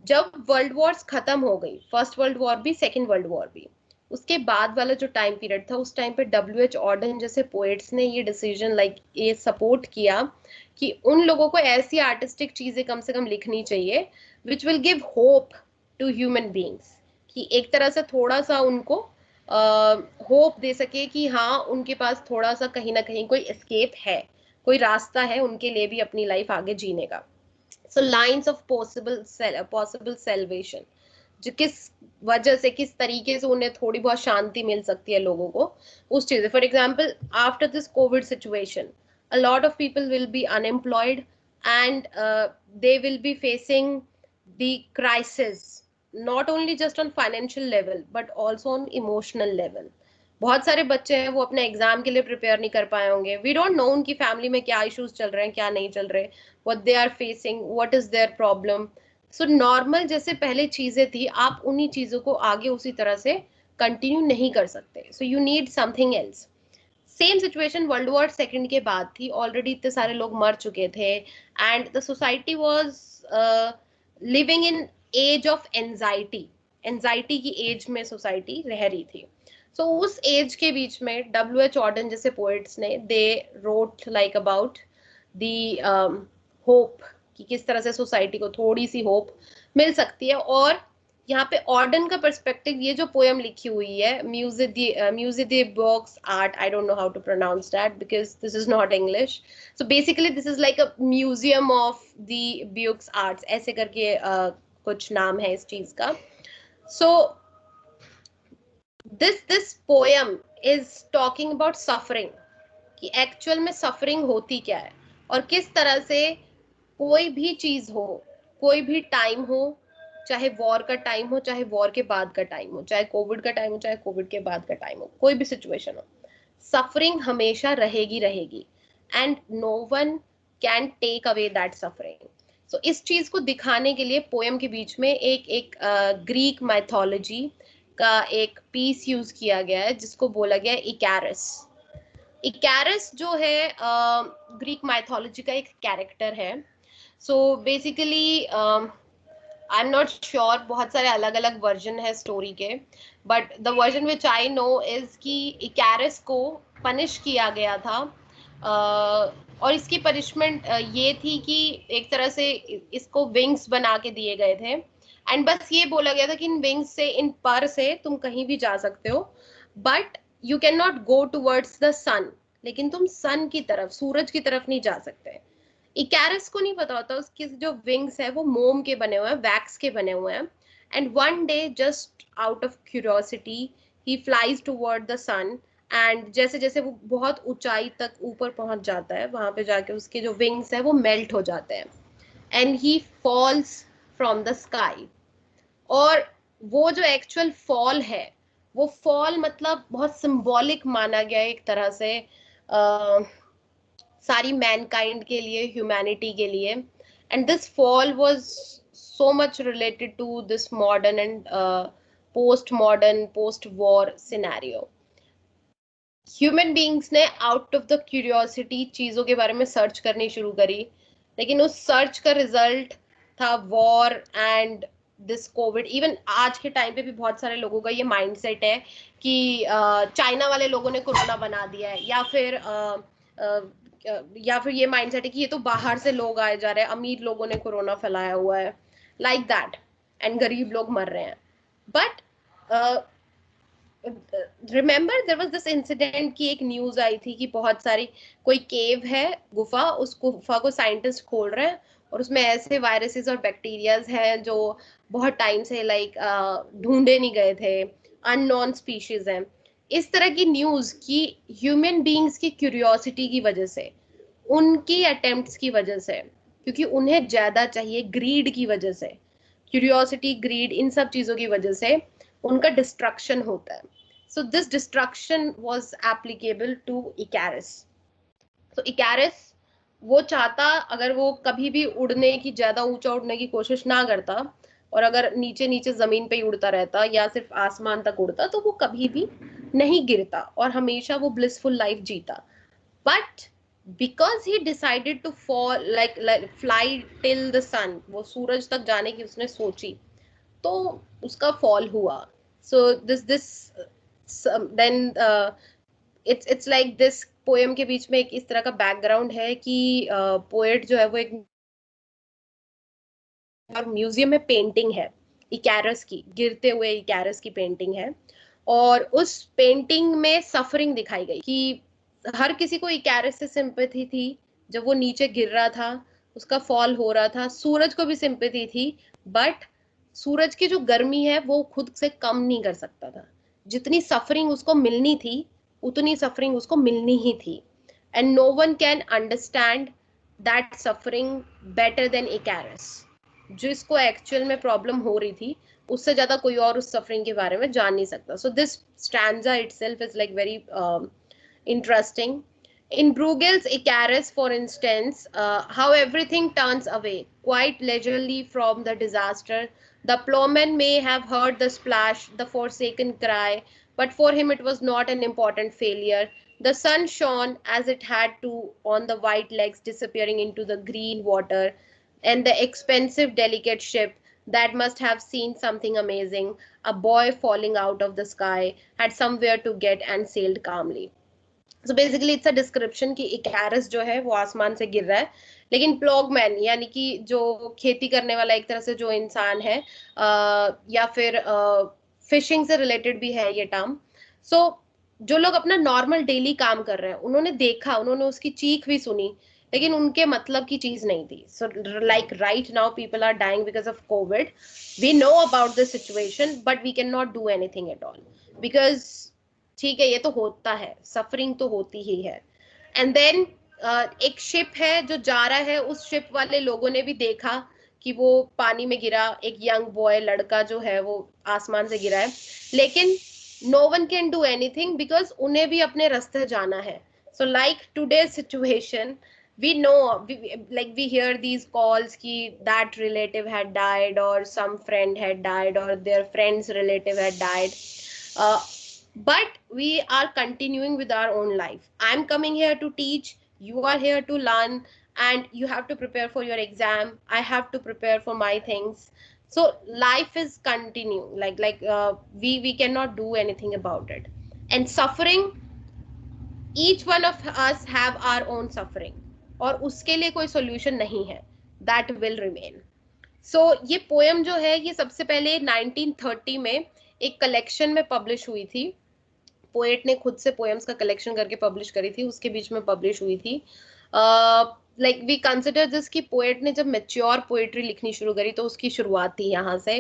जब वर्ल्ड वॉर्स खत्म हो गई, फर्स्ट वर्ल्ड वॉर भी, सेकेंड वर्ल्ड वॉर भी, उसके बाद वाला जो टाइम पीरियड था, उस टाइम पे W.H. ऑर्डन जैसे पोएट्स ने ये डिसीजन लाइक ये सपोर्ट किया कि उन लोगों को ऐसी आर्टिस्टिक चीजें कम से कम लिखनी चाहिए which will give hope to human beings, कि एक तरह से थोड़ा सा उनको होप दे सके कि हाँ उनके पास थोड़ा सा कहीं ना कहीं कोई एस्केप है, कोई रास्ता है उनके लिए भी अपनी लाइफ आगे जीने का। सो लाइन्स ऑफ पॉसिबल सेल्वेशन, जो किस वजह से, किस तरीके से उन्हें थोड़ी बहुत शांति मिल सकती है लोगों को, उस चीज। For example after this COVID situation a lot of people will be unemployed and they will be facing the crisis, not only just on financial level but also on emotional level. बहुत सारे बच्चे हैं वो अपने exam के लिए prepare नहीं कर पाए होंगे, वी डोंट नो उनकी फैमिली में क्या इश्यूज चल रहे हैं, क्या नहीं चल रहे, what they are facing, what is their problem, so normal जैसे पहले चीजें थी, आप उन्हीं चीजों को आगे उसी तरह से कंटिन्यू नहीं कर सकते, so you need something else. Same situation world war second के बाद थी, ऑलरेडी इतने सारे लोग मर चुके थे and the society was living in age of anxiety, anxiety की एज में सोसाइटी रह रही थी। सो उस एज के बीच में W.H. ऑर्डन जैसे पोएट्स ने they wrote like about the hope, कि किस तरह से सोसाइटी को थोड़ी सी होप मिल सकती है। और यहाँ पे ऑर्डन का पर्सपेक्टिव, ये जो पोयम लिखी हुई है musee des beaux art, I don't know how to pronounce that because this is not English. So basically this is like a museum of the beaux arts, ऐसे करके कुछ नाम है इस चीज का। So this poem is talking about suffering, कि actual में सफरिंग होती क्या है, और किस तरह से कोई भी चीज हो, कोई भी टाइम हो, चाहे वॉर का टाइम हो, चाहे वॉर के बाद का टाइम हो, चाहे कोविड का टाइम हो, चाहे कोविड के बाद का टाइम हो, कोई भी सिचुएशन हो, सफरिंग हमेशा रहेगी रहेगी and no one can take away that suffering. So इस चीज को दिखाने के लिए पोयम के बीच में एक एक ग्रीक माइथोलॉजी का एक पीस यूज किया गया है, जिसको बोला गया है इकैरस। इकैरस जो है ग्रीक माइथोलॉजी का एक कैरेक्टर है। So basically I am not sure, बहुत सारे अलग अलग वर्जन है स्टोरी के, but the version which I know is कि इकैरस को पनिश किया गया था, और इसकी पनिशमेंट ये थी कि एक तरह से इसको विंग्स बना के दिए गए थे एंड बस ये बोला गया था कि इन विंग्स से, इन पर से तुम कहीं भी जा सकते हो, but you can not go towards the sun, लेकिन तुम सन की तरफ, सूरज की तरफ नहीं जा सकते। इकैरस को नहीं पता होता उसके जो विंग्स है वो मोम के बने हुए हैं, वैक्स के बने हुए हैं, and one day just out of curiosity he flies toward the sun, and जैसे जैसे वो बहुत ऊंचाई तक ऊपर पहुंच जाता है, वहां पे जाके उसके जो विंग्स है वो मेल्ट हो जाते हैं and he falls from the sky. और वो जो एक्चुअल फॉल है, वो फॉल मतलब बहुत सिंबॉलिक माना गया है एक तरह से, सारी मैनकाइंड के लिए, ह्यूमैनिटी के लिए, and this fall was so much related to this modern and post modern post war scenario. Human beings ने आउट ऑफ द क्यूरियोसिटी चीजों के बारे में सर्च करनी शुरू करी, लेकिन उस सर्च का रिजल्ट था war and this Covid. Even आज के टाइम पे भी बहुत सारे लोगों का ये माइंडसेट है कि चाइना वाले लोगों ने कोरोना बना दिया है, या फिर ये माइंडसेट है कि ये तो बाहर से लोग आए जा रहे हैं, अमीर लोगों ने कोरोना फैलाया हुआ है, लाइक दैट, एंड गरीब लोग मर रहे हैं। But remember there was this incident की एक न्यूज आई थी कि बहुत सारी, कोई केव है, गुफा, उस गुफा को साइंटिस्ट खोल रहे हैं और उसमें ऐसे वायरसेस और बैक्टीरियाज हैं जो बहुत टाइम से लाइक ढूंढे नहीं गए थे, अननोन स्पीशीज हैं। इस तरह की न्यूज की ह्यूमन बीइंग्स की क्यूरियोसिटी की वजह से, उनकी अटेम्प्ट्स की वजह से, क्योंकि उन्हें ज्यादा चाहिए, ग्रीड की वजह से, क्यूरियोसिटी, ग्रीड, इन सब चीजों की वजह से उनका डिस्ट्रक्शन होता है। So this destruction was applicable to Icarus. तो इकैरस वो चाहता, अगर वो कभी भी उड़ने की, ज्यादा ऊंचा उड़ने की कोशिश ना करता और अगर नीचे नीचे जमीन पे ही उड़ता रहता या सिर्फ आसमान तक उड़ता, तो वो कभी भी नहीं गिरता और हमेशा वो ब्लिसफुल लाइफ जीता। But because he decided to fall like fly till the sun, वो सूरज तक जाने की उसने सोची, तो उसका फॉल हुआ। So this then it's like this poem के बीच में एक इस तरह का बैकग्राउंड है कि पोएट जो है वो एक, और म्यूजियम में पेंटिंग है इकैरस की, गिरते हुए इकैरस की पेंटिंग है, और उस पेंटिंग में सफरिंग दिखाई गई कि हर किसी को इकैरस से सिंपैथी थी, जब वो नीचे गिर रहा था, उसका फॉल हो रहा था, सूरज को भी सिंपैथी थी, बट सूरज की जो गर्मी है वो खुद से कम नहीं कर सकता था, जितनी सफरिंग उसको मिलनी थी उतनी सफरिंग उसको मिलनी ही थी, and no one can understand that suffering better than Icarus. जिसको एक्चुअल में प्रॉब्लम हो रही थी, उससे ज्यादा कोई और उस सफरिंग के बारे में जान नहीं सकता। So this stanza itself is like very interesting, In Bruegel's Icarus, for instance, how everything turns away quite leisurely from the disaster. The plowman may have heard the splash, the forsaken cry, but for him it was not an important failure. The sun shone as it had to on the white legs disappearing into the green water, and the expensive, delicate ship that must have seen something amazing, a boy falling out of the sky, had somewhere to get and sailed calmly. So basically it's a description कि इकारस जो है वो आसमान से गिर रहा है, लेकिन प्लॉगमैन यानी कि जो खेती करने वाला एक तरह से जो इंसान है, या फिर फिशिंग से रिलेटेड भी है ये टर्म. सो जो लोग अपना नॉर्मल डेली काम कर रहे हैं उन्होंने देखा, उन्होंने उसकी चीख भी सुनी, लेकिन उनके मतलब की चीज नहीं थी. So like right now people are dying because of COVID. We know about the situation but we can not do anything at all because ठीक है ये तो होता है, सफरिंग तो होती ही है. एंड देन एक शिप है जो जा रहा है, उस शिप वाले लोगों ने भी देखा कि वो पानी में गिरा, एक यंग बॉय लड़का जो है वो आसमान से गिरा है, लेकिन no one can do anything because उन्हें भी अपने रास्ते जाना है. So like today situation, we know, like we hear these calls ki that relative had died or some friend had died or their friend's relative had died, uh, but we are continuing with our own life. I'm coming here to teach, you are here to learn, and you have to prepare for your exam, I have to prepare for my things. So life is continue, we cannot do anything about it. And suffering, each one of us have our own suffering, और उसके लिए कोई solution नहीं है, that will remain. सो ये poem जो है ये सबसे पहले 1930 में एक कलेक्शन में पब्लिश हुई थी. पोएट ने खुद से पोएम्स का कलेक्शन करके पब्लिश करी थी, उसके बीच में पब्लिश हुई थी. लाइक वी कंसिडर दिस कि पोएट ने जब मेच्योर पोएट्री लिखनी शुरू करी तो उसकी शुरुआत थी यहाँ से.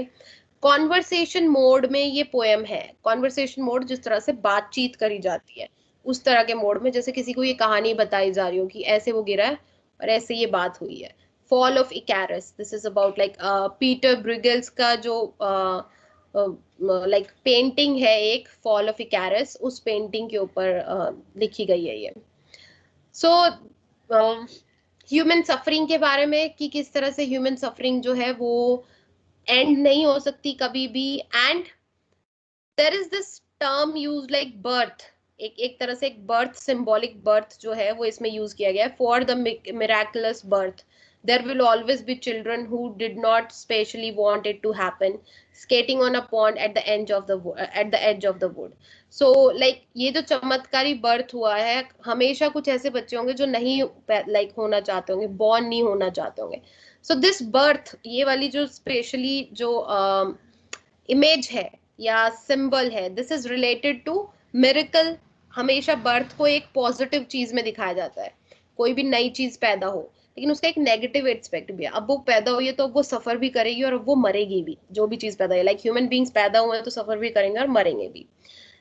कॉन्वर्सेशन मोड में ये पोएम है. कॉन्वर्सेशन मोड जिस तरह से बातचीत करी जाती है उस तरह के मोड में, जैसे किसी को ये कहानी बताई जा रही हो कि ऐसे वो गिरा है और ऐसे ये बात हुई है. Fall of Icarus, this is about like Peter Bruegel's का जो लाइक पेंटिंग है एक, फॉल ऑफ इकारस, उस पेंटिंग के ऊपर लिखी गई है ये. सो ह्यूमन सफरिंग के बारे में कि किस तरह से ह्यूमन सफरिंग जो है वो एंड नहीं हो सकती कभी भी. And there is this term use like birth, एक तरह से एक बर्थ, सिंबॉलिक बर्थ जो है वो इसमें यूज किया गया है. For the miraculous birth there will always be children who did not specially want it to happen, skating on a pond at the edge of the wood. So like ये जो चमत्कारी बर्थ हुआ है, हमेशा कुछ ऐसे बच्चे होंगे जो नहीं लाइक होना चाहते होंगे, बॉर्न नहीं होना चाहते होंगे. सो दिस बर्थ, ये वाली जो स्पेशली जो इमेज है या सिंबल है, this is related to miracle. हमेशा बर्थ को एक पॉजिटिव चीज में दिखाया जाता है. कोई भी नई चीज पैदा हो, लेकिन उसका एक नेगेटिव एस्पेक्ट भी है. अब वो पैदा हुई है तो अब वो सफर भी करेगी और अब वो मरेगी भी. जो भी चीज पैदा है, लाइक ह्यूमन बींग्स पैदा हुए हैं तो सफर भी करेंगे और मरेंगे भी.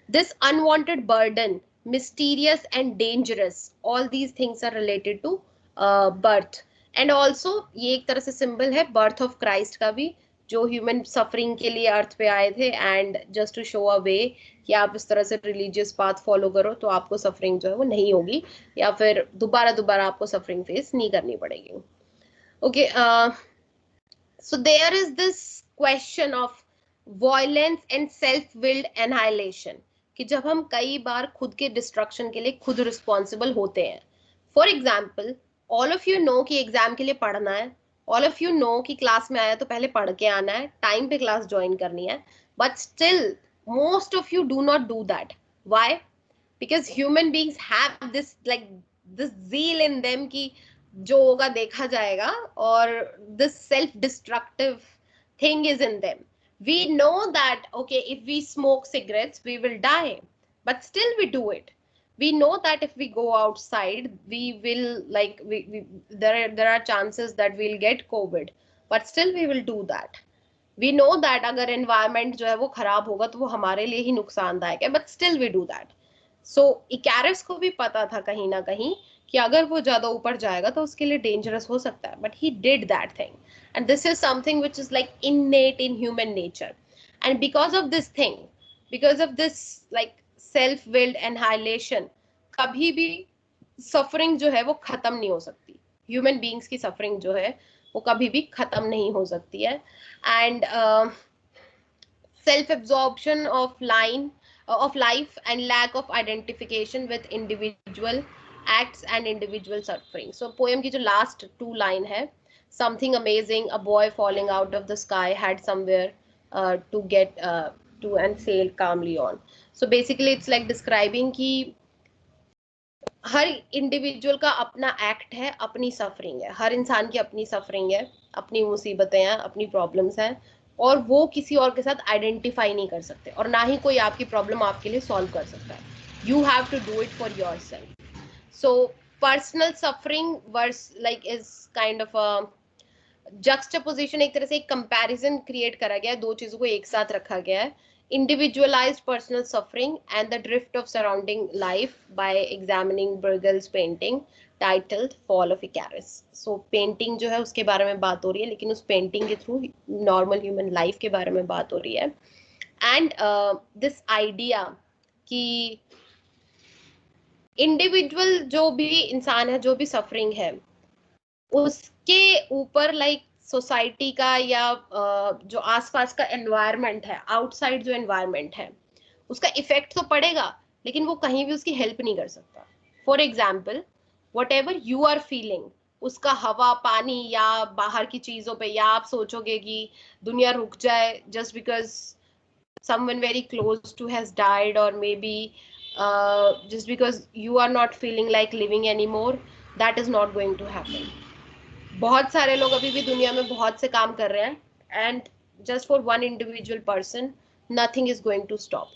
This unwanted burden, mysterious and dangerous, all these things are related to birth. And also ये एक तरह से सिंबल है बर्थ ऑफ क्राइस्ट का भी, जो ह्यूमन सफरिंग के लिए अर्थ पे आए थे, एंड जस्ट टू शो अ वे कि आप इस तरह से रिलीजियस पाथ फॉलो करो तो आपको सफरिंग जो है वो नहीं होगी, या फिर दोबारा दोबारा आपको सफरिंग फेस नहीं करनी पड़ेगी. Okay, so there is this question of violence and self willed annihilation, कि जब हम कई बार खुद के डिस्ट्रक्शन के लिए खुद रिस्पॉन्सिबल होते हैं. For example, all of you know कि एग्जाम के लिए पढ़ना है, ऑल ऑफ यू नो कि क्लास में आया तो पहले पढ़ के आना है, टाइम पे क्लास ज्वाइन करनी है, but still most of you do not do that. Why? Because human beings have this like this zeal in them कि जो होगा देखा जाएगा, और this self destructive thing is in them. We know that okay, if we smoke cigarettes we will die, but still we do it. We know that if we go outside we will like there are chances that we'll get COVID, but still we will do that. We know that अगर environment जो है वो खराब होगा तो वो हमारे लिए ही नुकसानदायक है, but still we do that. So Icarus को भी पता था कहीं ना कहीं कि अगर वो ज्यादा ऊपर जाएगा तो उसके लिए डेंजरस हो सकता है, but he did that thing. And this is something which is like innate in human nature. And because of this thing, because of this like self willed annihilation, कभी भी सफरिंग जो है वो खत्म नहीं हो सकती, ह्यूमन बीइंग्स की सफरिंग जो है वो कभी भी खत्म नहीं हो सकती है. And self absorption of life and lack of identification with individual acts and individual suffering. So poem की जो last two line है, something amazing, a boy falling out of the sky had somewhere to get to and sail calmly on. So basically it's like describing कि हर individual का अपना act है, अपनी suffering है, हर इंसान की अपनी सफरिंग है, अपनी मुसीबतें हैं, अपनी प्रॉब्लम्स हैं, और वो किसी और के साथ आइडेंटिफाई नहीं कर सकते, और ना ही कोई आपकी प्रॉब्लम आपके लिए सॉल्व कर सकता है. You have to do it for yourself. So personal suffering versus like is kind of a juxtaposition, एक तरह से एक कंपैरिजन क्रिएट करा गया है, दो चीजों को एक साथ रखा गया है. Individualized personal suffering and the drift of surrounding life by examining Bruegel's painting titled Fall of Icarus. So painting जो है उसके बारे में बात हो रही है, लेकिन उस painting के थ्रू normal human life के बारे में बात हो रही है. And this idea कि individual जो भी इंसान है, जो भी suffering है, उसके ऊपर लाइक सोसाइटी का या जो आसपास का एनवायरनमेंट है, आउटसाइड जो एनवायरनमेंट है, उसका इफेक्ट तो पड़ेगा, लेकिन वो कहीं भी उसकी हेल्प नहीं कर सकता. For example, whatever you are feeling, उसका हवा, पानी या बाहर की चीजों पे, या आप सोचोगे कि दुनिया रुक जाए just because someone very close to has died, or maybe just because you are not feeling like living anymore, that is not going to happen. बहुत सारे लोग अभी भी दुनिया में बहुत से काम कर रहे हैं, and just for one individual person nothing is going to stop.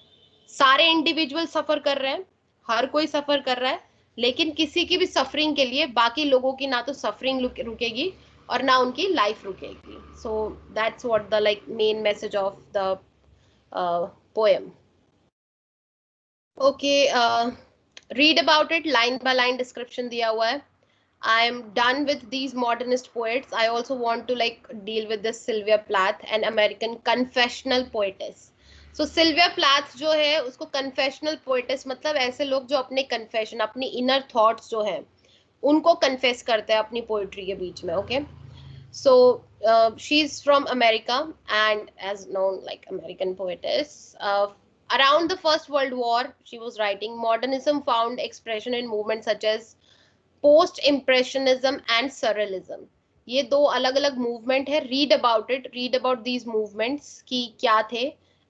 सारे इंडिविजुअल सफर कर रहे हैं, हर कोई सफर कर रहा है, लेकिन किसी की भी सफरिंग के लिए बाकी लोगों की ना तो सफरिंग रुकेगी और ना उनकी लाइफ रुकेगी. So that's what the like main message of the poem. Okay, read about it, line by line description दिया हुआ है. I am done with these modernist poets. I also want to like deal with this Sylvia Plath, an American confessional poetess. So Sylvia Plath जो है उसको confessional poetess मतलब ऐसे लोग जो अपने confession, अपनी inner thoughts जो है उनको confess करते हैं अपनी poetry के बीच में. Okay, so she's from America and as known like American poetess. Around the First World War, she was writing. Modernism found expression in movements such as post impressionism and surrealism. ये दो अलग अलग movement है. Read about it, read about these movements की क्या थे,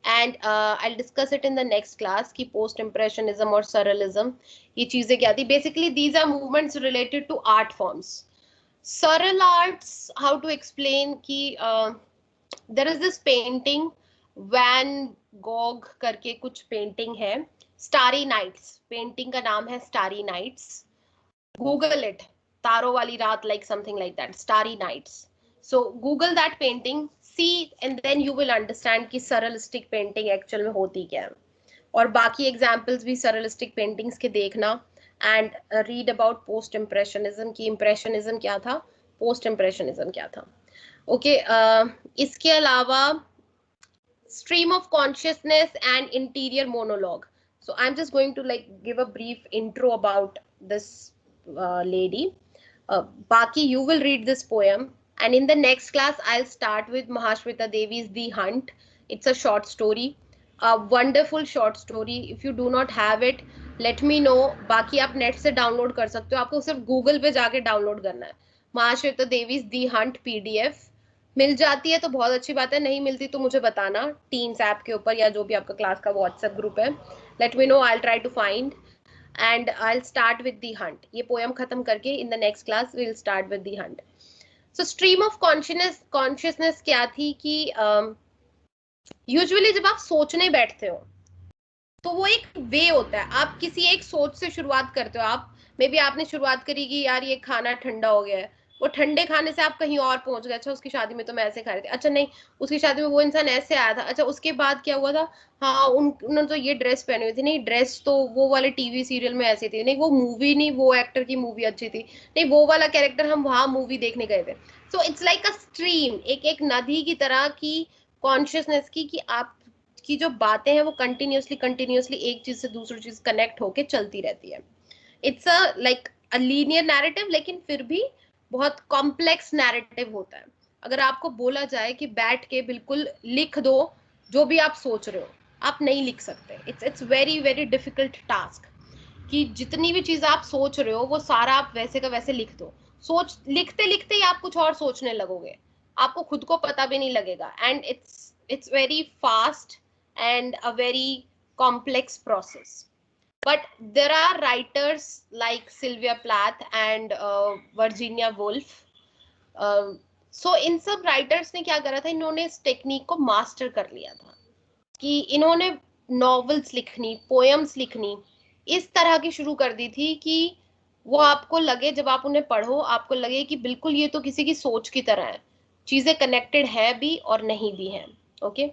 and I discuss it in the next class कि post impressionism और सरलिज्म ये चीजें क्या थी. Basically these are movements related to art forms. Surreal arts, how to explain कि there is this painting, Van Gogh करके कुछ पेंटिंग है, स्टारी नाइट्स, पेंटिंग का नाम है स्टारी नाइट्स. Google it, तारों वाली रात, like something like that, starry nights. So Google that painting, see, and then you will understand कि surrealistic painting actual में होती क्या है. और बाकी examples भी surrealistic paintings के देखना, and read about post impressionism कि impressionism क्या था, post impressionism क्या था. Okay, इसके अलावा stream of consciousness and interior monologue. So I'm just going to like give a brief intro about this lady. Baki, you will read this poem, and in the next class I'll start with Mahashweta Devi's The Hunt. It's a short story, a wonderful short story. If you do not have it, let me know. बाकी आप net से download कर सकते हो, आपको सिर्फ Google पे जाके डाउनलोड करना है. महाश्वेता देवीज दी हंट PDF मिल जाती है तो बहुत अच्छी बात है, नहीं मिलती तो मुझे बताना टीम्स ऐप के ऊपर या जो भी आपका क्लास का व्हाट्सएप ग्रुप है. Let me know, I will try to find. And I'll start with The Hunt. ये poem खत्म करके in the next class we'll start with The Hunt. So stream of consciousness क्या थी कि usually जब आप सोचने बैठते हो तो वो एक वे होता है, आप किसी एक सोच से शुरुआत करते हो. आप मे बी आपने शुरुआत करी कि यार ये खाना ठंडा हो गया है, वो ठंडे खाने से आप कहीं और पहुंच गए. अच्छा उसकी शादी में तो मैं ऐसे खा रही थी, अच्छा नहीं उसकी शादी में वो इंसान ऐसे आया था, अच्छा उसके बाद क्या हुआ था, हाँ उन्होंने तो ये ड्रेस पहनी हुई थी, नहीं ड्रेस तो वो वाले टीवी सीरियल में ऐसी थी, नहीं वो मूवी, नहीं वो एक्टर की मूवी अच्छी थी, नहीं वो वाला कैरेक्टर हम वहां मूवी देखने गए थे. So it's like a stream, एक नदी की तरह की कॉन्शियसनेस की कि आप की जो बातें हैं वो कंटिन्यूअसली एक चीज से दूसरी चीज कनेक्ट होके चलती रहती है. It's a like linear narrative, लेकिन फिर भी बहुत कॉम्प्लेक्स नैरेटिव होता है। अगर आपको बोला जाए कि बैठ के बिल्कुल लिख दो जो भी आप सोच रहे हो, आप नहीं लिख सकते। It's very very difficult task कि जितनी भी चीज आप सोच रहे हो वो सारा आप वैसे का वैसे लिख दो। लिखते लिखते ही आप कुछ और सोचने लगोगे, आपको खुद को पता भी नहीं लगेगा। And it's very fast and a very complex process. But there are writers like Sylvia Plath and Virginia Woolf. So इन सब राइटर्स ने क्या करा था, इन्होंने इस टेक्निक को मास्टर कर लिया था कि इन्होंने नॉवेल्स लिखनी, पोएम्स लिखनी इस तरह की शुरू कर दी थी कि वो आपको लगे, जब आप उन्हें पढ़ो आपको लगे कि बिल्कुल ये तो किसी की सोच की तरह है, चीजें कनेक्टेड है भी और नहीं भी है। Okay.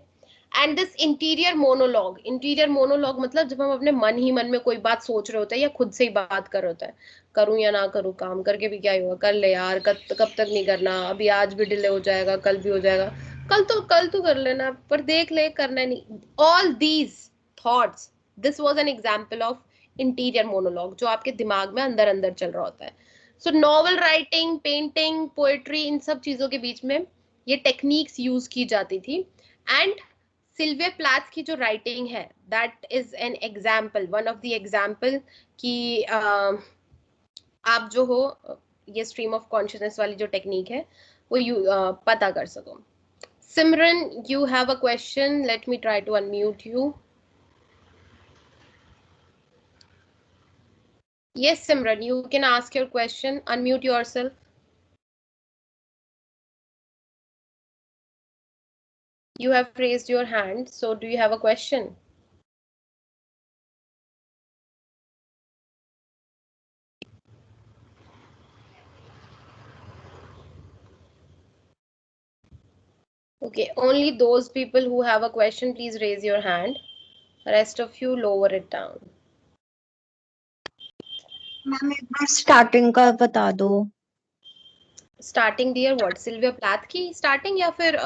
And this interior monologue मतलब जब हम अपने मन ही मन में कोई बात सोच रहे होते हैं या खुद से ही बात कर रहे होते हैं, करूं या ना करूं, काम करके भी क्या ही होगा, कर ले यार, कब तक नहीं करना, अभी आज भी डिले हो जाएगा, कल भी हो जाएगा, कल तो कर लेना, पर देख ले, करना नहीं। All these thoughts, this was an example of interior monologue जो आपके दिमाग में अंदर अंदर चल रहा होता है। सो नॉवल राइटिंग, पेंटिंग, पोएट्री, इन सब चीजों के बीच में ये टेक्निक्स यूज की जाती थी। एंड सिल्विया प्लाथ की जो राइटिंग है, that is an example, one of the example कि आप जो हो ये स्ट्रीम ऑफ कॉन्शियसनेस वाली जो टेक्निक है वो पता कर सको। Simran, you have a question. Let me try to unmute you. Yes, Simran, you can ask your question. Unmute yourself. You have raised your hand. So do you have a question? Okay, only those people who have a question, please raise your hand. Rest of you, lower it down. Ma'am एक बार starting का बता दो। Starting dear what? Sylvia Plath की starting या फिर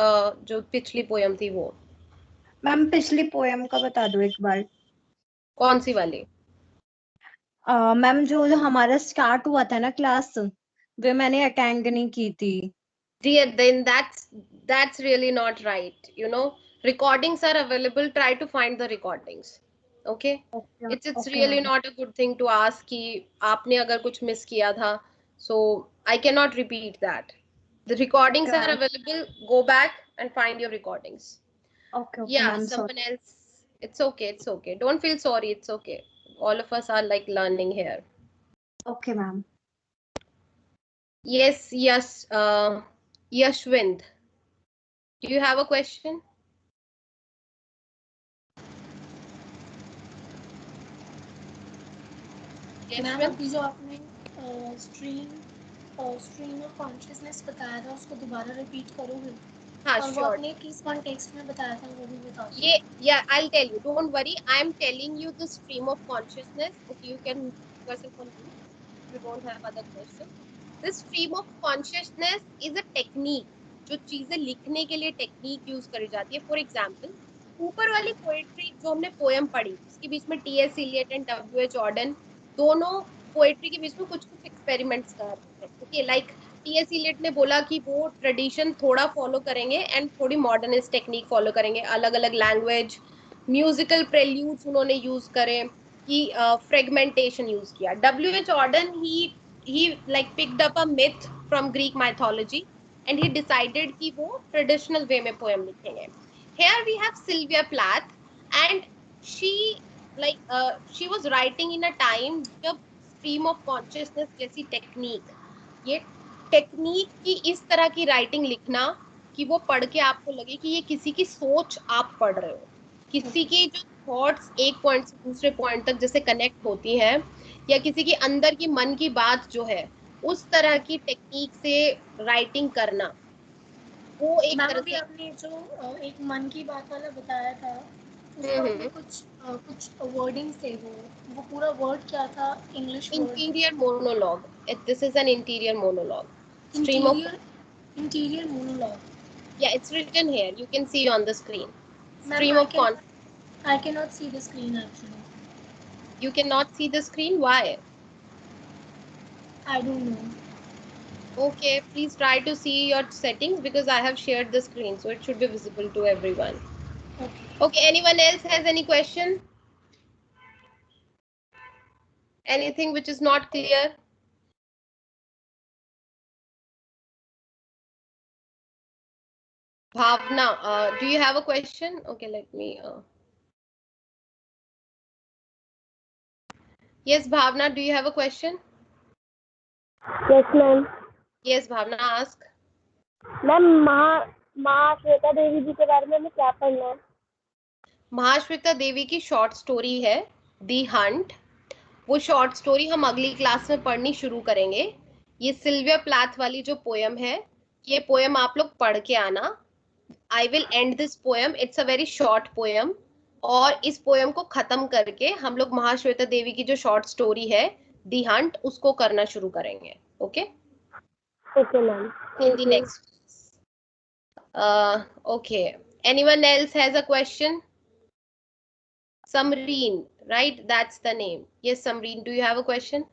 जो पिछली poem थी वो? मैम पिछली पोएम का बता दो एक बार। कौन सी वाली? मैम जो हमारा स्टार्ट हुआ था ना क्लास, वे मैंने अटेंड नहीं की थी। Dear, then that's really not right. You know, recordings are available. Try to find the recordings. Okay. It's really not a good thing to ask कि आपने अगर कुछ मिस किया था, so I cannot repeat that. The recordings are available. Go back and find your recordings. Okay, Yeah, ma'am. someone else. It's okay. It's okay. Don't feel sorry. It's okay. All of us are like learning here. Okay, ma'am. Yes. Yashwind, do you have a question? Ma'am अभी जो आपने stream of consciousness बताया था उसको दोबारा repeat करोगे? हाँ, और वो sure. आपने किस कॉन्टेक्स्ट में बताया था वो भी बता दो। ये I'll tell you. Don't worry. I'm telling you the stream of consciousness. Okay, you can yourself on mute if you don't have other questions. This stream of consciousness is a technique. जो चीजें लिखने के लिए technique use करी जाती है। For example, ऊपर वाली पोएट्री जो हमने पोएम पढ़ी, उसके बीच में T.S.. Elliot and W.H. Orton दोनों पोएट्री के बीच में कुछ कुछ एक्सपेरिमेंट्स कर रहे हैं। Okay, like T.S.. इलियट ने बोला कि वो ट्रेडिशन थोड़ा फॉलो करेंगे एंड थोड़ी मॉडर्निस्ट टेक्निक फॉलो करेंगे, अलग अलग लैंग्वेज, म्यूजिकल प्रेल्यूड्स उन्होंने यूज करे, कि फ्रेगमेंटेशन यूज किया। W.H. Auden he like picked up a myth from Greek mythology and he decided कि वो traditional way में poem लिखेंगे। Here we have Sylvia Plath and she she was writing in a time जब stream of consciousness जैसी technique, ये technique की इस तरह की राइटिंग लिखना कि वो पढ़ के आपको लगे कि ये किसी की सोच आप पढ़ रहे हो, किसी की जो थॉट्स एक पॉइंट से दूसरे पॉइंट तक जैसे कनेक्ट होती हैं, या किसी की अंदर की मन की बात जो है उस तरह की टेक्निक से राइटिंग करना, वो एक मैम तरह अभी से। आपने जो एक मन की बात वाला बताया था उसको आपने कुछ वर्डिंग्स थे, वो पूरा वर्ड क्या था? English word interior monologue, this is an interior monologue, stream of interior monologue. yeah, it's written here, you can see on the screen. Ma'am Stream of I cannot see the screen actually. You cannot see the screen, why? I don't know. Okay, please try to see your settings because I have shared the screen, so it should be visible to everyone. Okay. Okay, anyone else has any question? Anything which is not clear? Bhavna, do you have a question? Okay, let me. Yes, Bhavna, do you have a question? Yes, ma'am. Yes, Bhavna, ask. Ma'am Mahasweta Devi ji के बारे में हमें क्या पढ़ना है? महाश्वेता देवी की short story है दी Hunt. वो शॉर्ट स्टोरी हम अगली क्लास में पढ़नी शुरू करेंगे। ये सिल्विया प्लैथ वाली जो पोयम है, ये पोयम आप लोग पढ़ के आना। आई will and this poem, it's a very short poem. और इस पोयम को खत्म करके हम लोग महाश्वेता देवी की जो शॉर्ट स्टोरी है दी हंट, उसको करना शुरू करेंगे। Okay, okay ma'am, in the next okay, anyone else has a question? Samreen, right, that's the name. Yes, Samreen, do you have a question?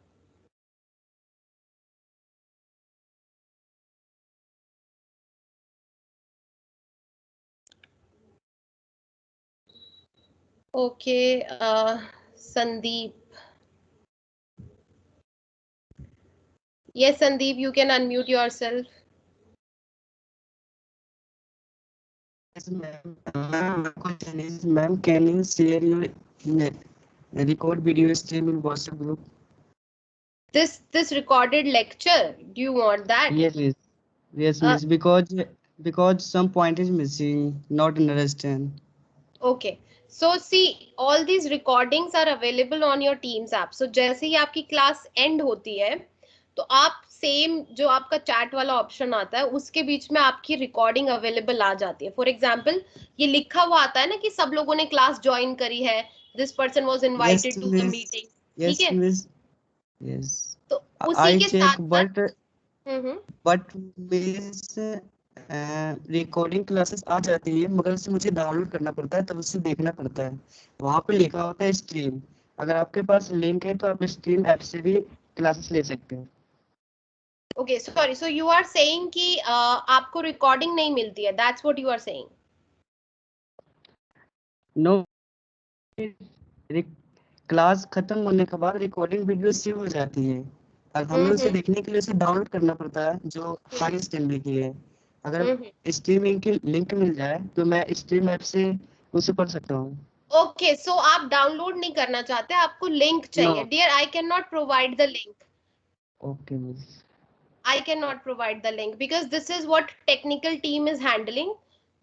Okay, Sandeep. Yes, Sandeep, you can unmute yourself. Yes, ma'am. My question is, ma'am, can you share your net record video stream in WhatsApp group? This recorded lecture, do you want that? Yes, miss. Yes, Uh, miss. Because some point is missing, not understand. okay, so see, all these recordings are available on your Teams app. So जैसे ही आपकी class and होती है, तो आप same जो आपका chat वाला option आता है उसके बीच में आपकी रिकॉर्डिंग अवेलेबल आ जाती है। फॉर एग्जाम्पल, ये लिखा हुआ आता है ना कि सब लोगों ने क्लास ज्वाइन करी है, this person was Yes, invited to the miss. Meeting. ठीक Yes, है, miss. Yes. तो उसी I के check, साथ साथ but miss रिकॉर्डिंग क्लासेस आ जाती है, मगर उसे मुझे डाउनलोड करना पड़ता है, तब उसे देखना पड़ता है। वहां पे लिखा होता है स्ट्रीम। अगर आपके पास लिंक है तो आप स्ट्रीम ऐप से भी क्लासेस ले सकते हैं। Okay, sorry, so you are saying कि आपको रिकॉर्डिंग नहीं मिलती है, that's what you are saying? No, class खत्म होने के बाद रिकॉर्डिंग वीडियो सेव हो जाती है और हमें उसे देखने के लिए उसे डाउनलोड करना पड़ता है, जो हाई स्टैंडर्ड की है। अगर स्ट्रीमिंग की लिंक मिल जाए तो मैं स्ट्रीम ऐप से उसे पढ़ सकता हूँ। ओके, सो आप डाउनलोड नहीं करना चाहते, आपको लिंक चाहिए। No. Dear, I can not provide the link. Okay miss. I cannot provide the link because this is what technical team is handling.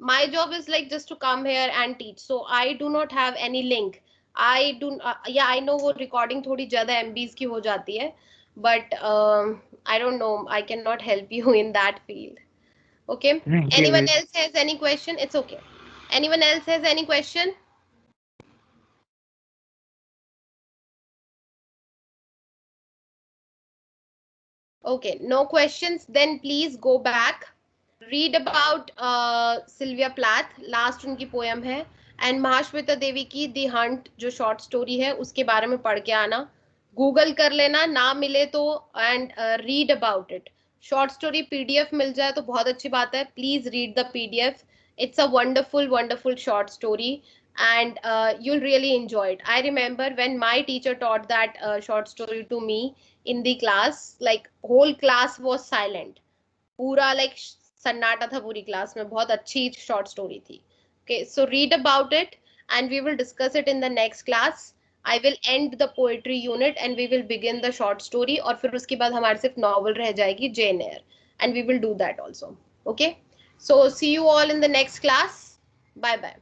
My job is like just to come here and teach. So I do not have any link. I do, yeah, I know वो recording थोड़ी ज़्यादा MBs की हो जाती है, but I don't know. I cannot help you in that field. Okay. Thank you Anyone miss. else has any question? It's okay. Anyone else has any question? Okay, no questions. Then please go back. Read about Sylvia Plath. Last उनकी poem है, and Mahasweta देवी की दी Hunt जो short story है उसके बारे में पढ़ के आना। गूगल कर लेना, ना मिले तो, and read about it. Short story PDF मिल जाए तो बहुत अच्छी बात है। Please read the PDF. It's a wonderful, wonderful short story, and you'll really enjoy it. I remember when my teacher taught that short story to me in the class, like whole class was silent. पूरा like सन्नाटा था पूरी class में। बहुत अच्छी short story थी। Okay, so read about it and we will discuss it in the next class. I will end the poetry unit and we will begin the short story, और फिर उसके बाद हमारे सिर्फ नॉवल रह जाएगी, Jane Eyre, and we will do that also. Okay, so see you all in the next class. Bye bye.